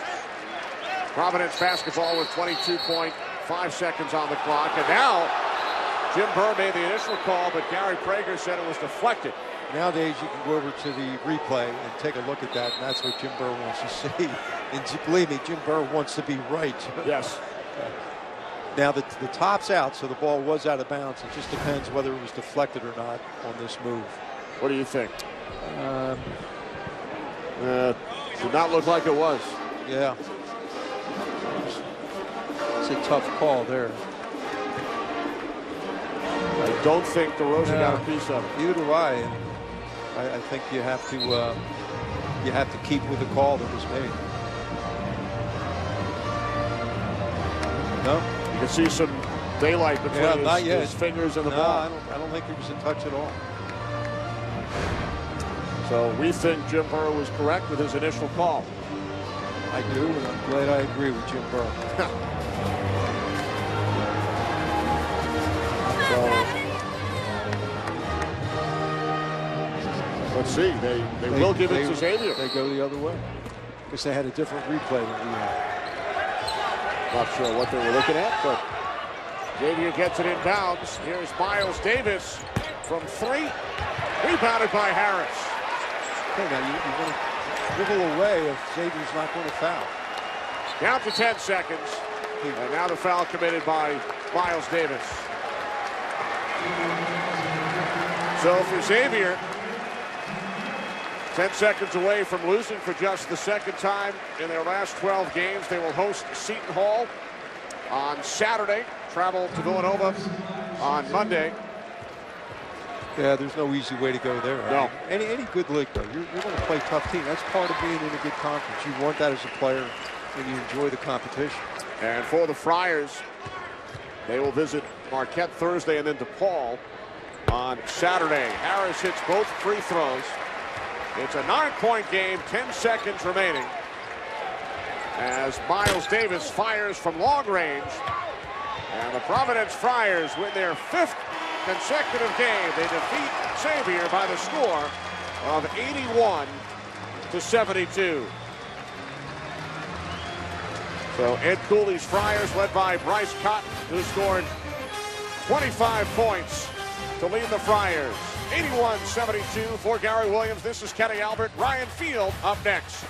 Providence basketball with 22.5 seconds on the clock. And now Jim Burr made the initial call, but Gary Prager said it was deflected.
Nowadays, you can go over to the replay and take a look at that, and that's what Jim Burr wants to see. And believe me, Jim Burr wants to be right.
Yes.
Now the top's out, so the ball was out of bounds. It just depends whether it was deflected or not on this move.
What do you think? Did not look like it was.
Yeah. It's a tough call there.
I don't think DeRozan got a piece of it.
Neither do I. I think you have to keep with the call that was made. No.
You can see some daylight between his fingers and the ball.
I don't think he was in touch at all.
So we think Jim Burr was correct with his initial call.
I do, and I'm glad I agree with Jim Burr.
So let's see. They will give it to Xavier.
They go the other way because they had a different replay than we had.
Not sure what they were looking at, but Xavier gets it inbounds. Here's Miles Davis from 3. Rebounded by Harris.
Okay, now you want to dribble away if Xavier's not going to foul.
Down to 10 seconds. And now the foul committed by Miles Davis. So for Xavier, 10 seconds away from losing for just the second time in their last 12 games. They will host Seton Hall on Saturday, travel to Villanova on Monday.
Yeah, there's no easy way to go there. Right?
No.
Any good league, though, you're going to play tough team. That's part of being in a good conference. You want that as a player, and you enjoy the competition.
And for the Friars, they will visit Marquette Thursday and then DePaul on Saturday. Harris hits both free throws. It's a 9-point game, 10 seconds remaining, as Miles Davis fires from long range. And the Providence Friars win their 5th consecutive game. They defeat Xavier by the score of 81-72. So Ed Cooley's Friars, led by Bryce Cotton, who scored 25 points to lead the Friars. 81-72 for Gary Williams. This is Kenny Albert. Ryan Field up next.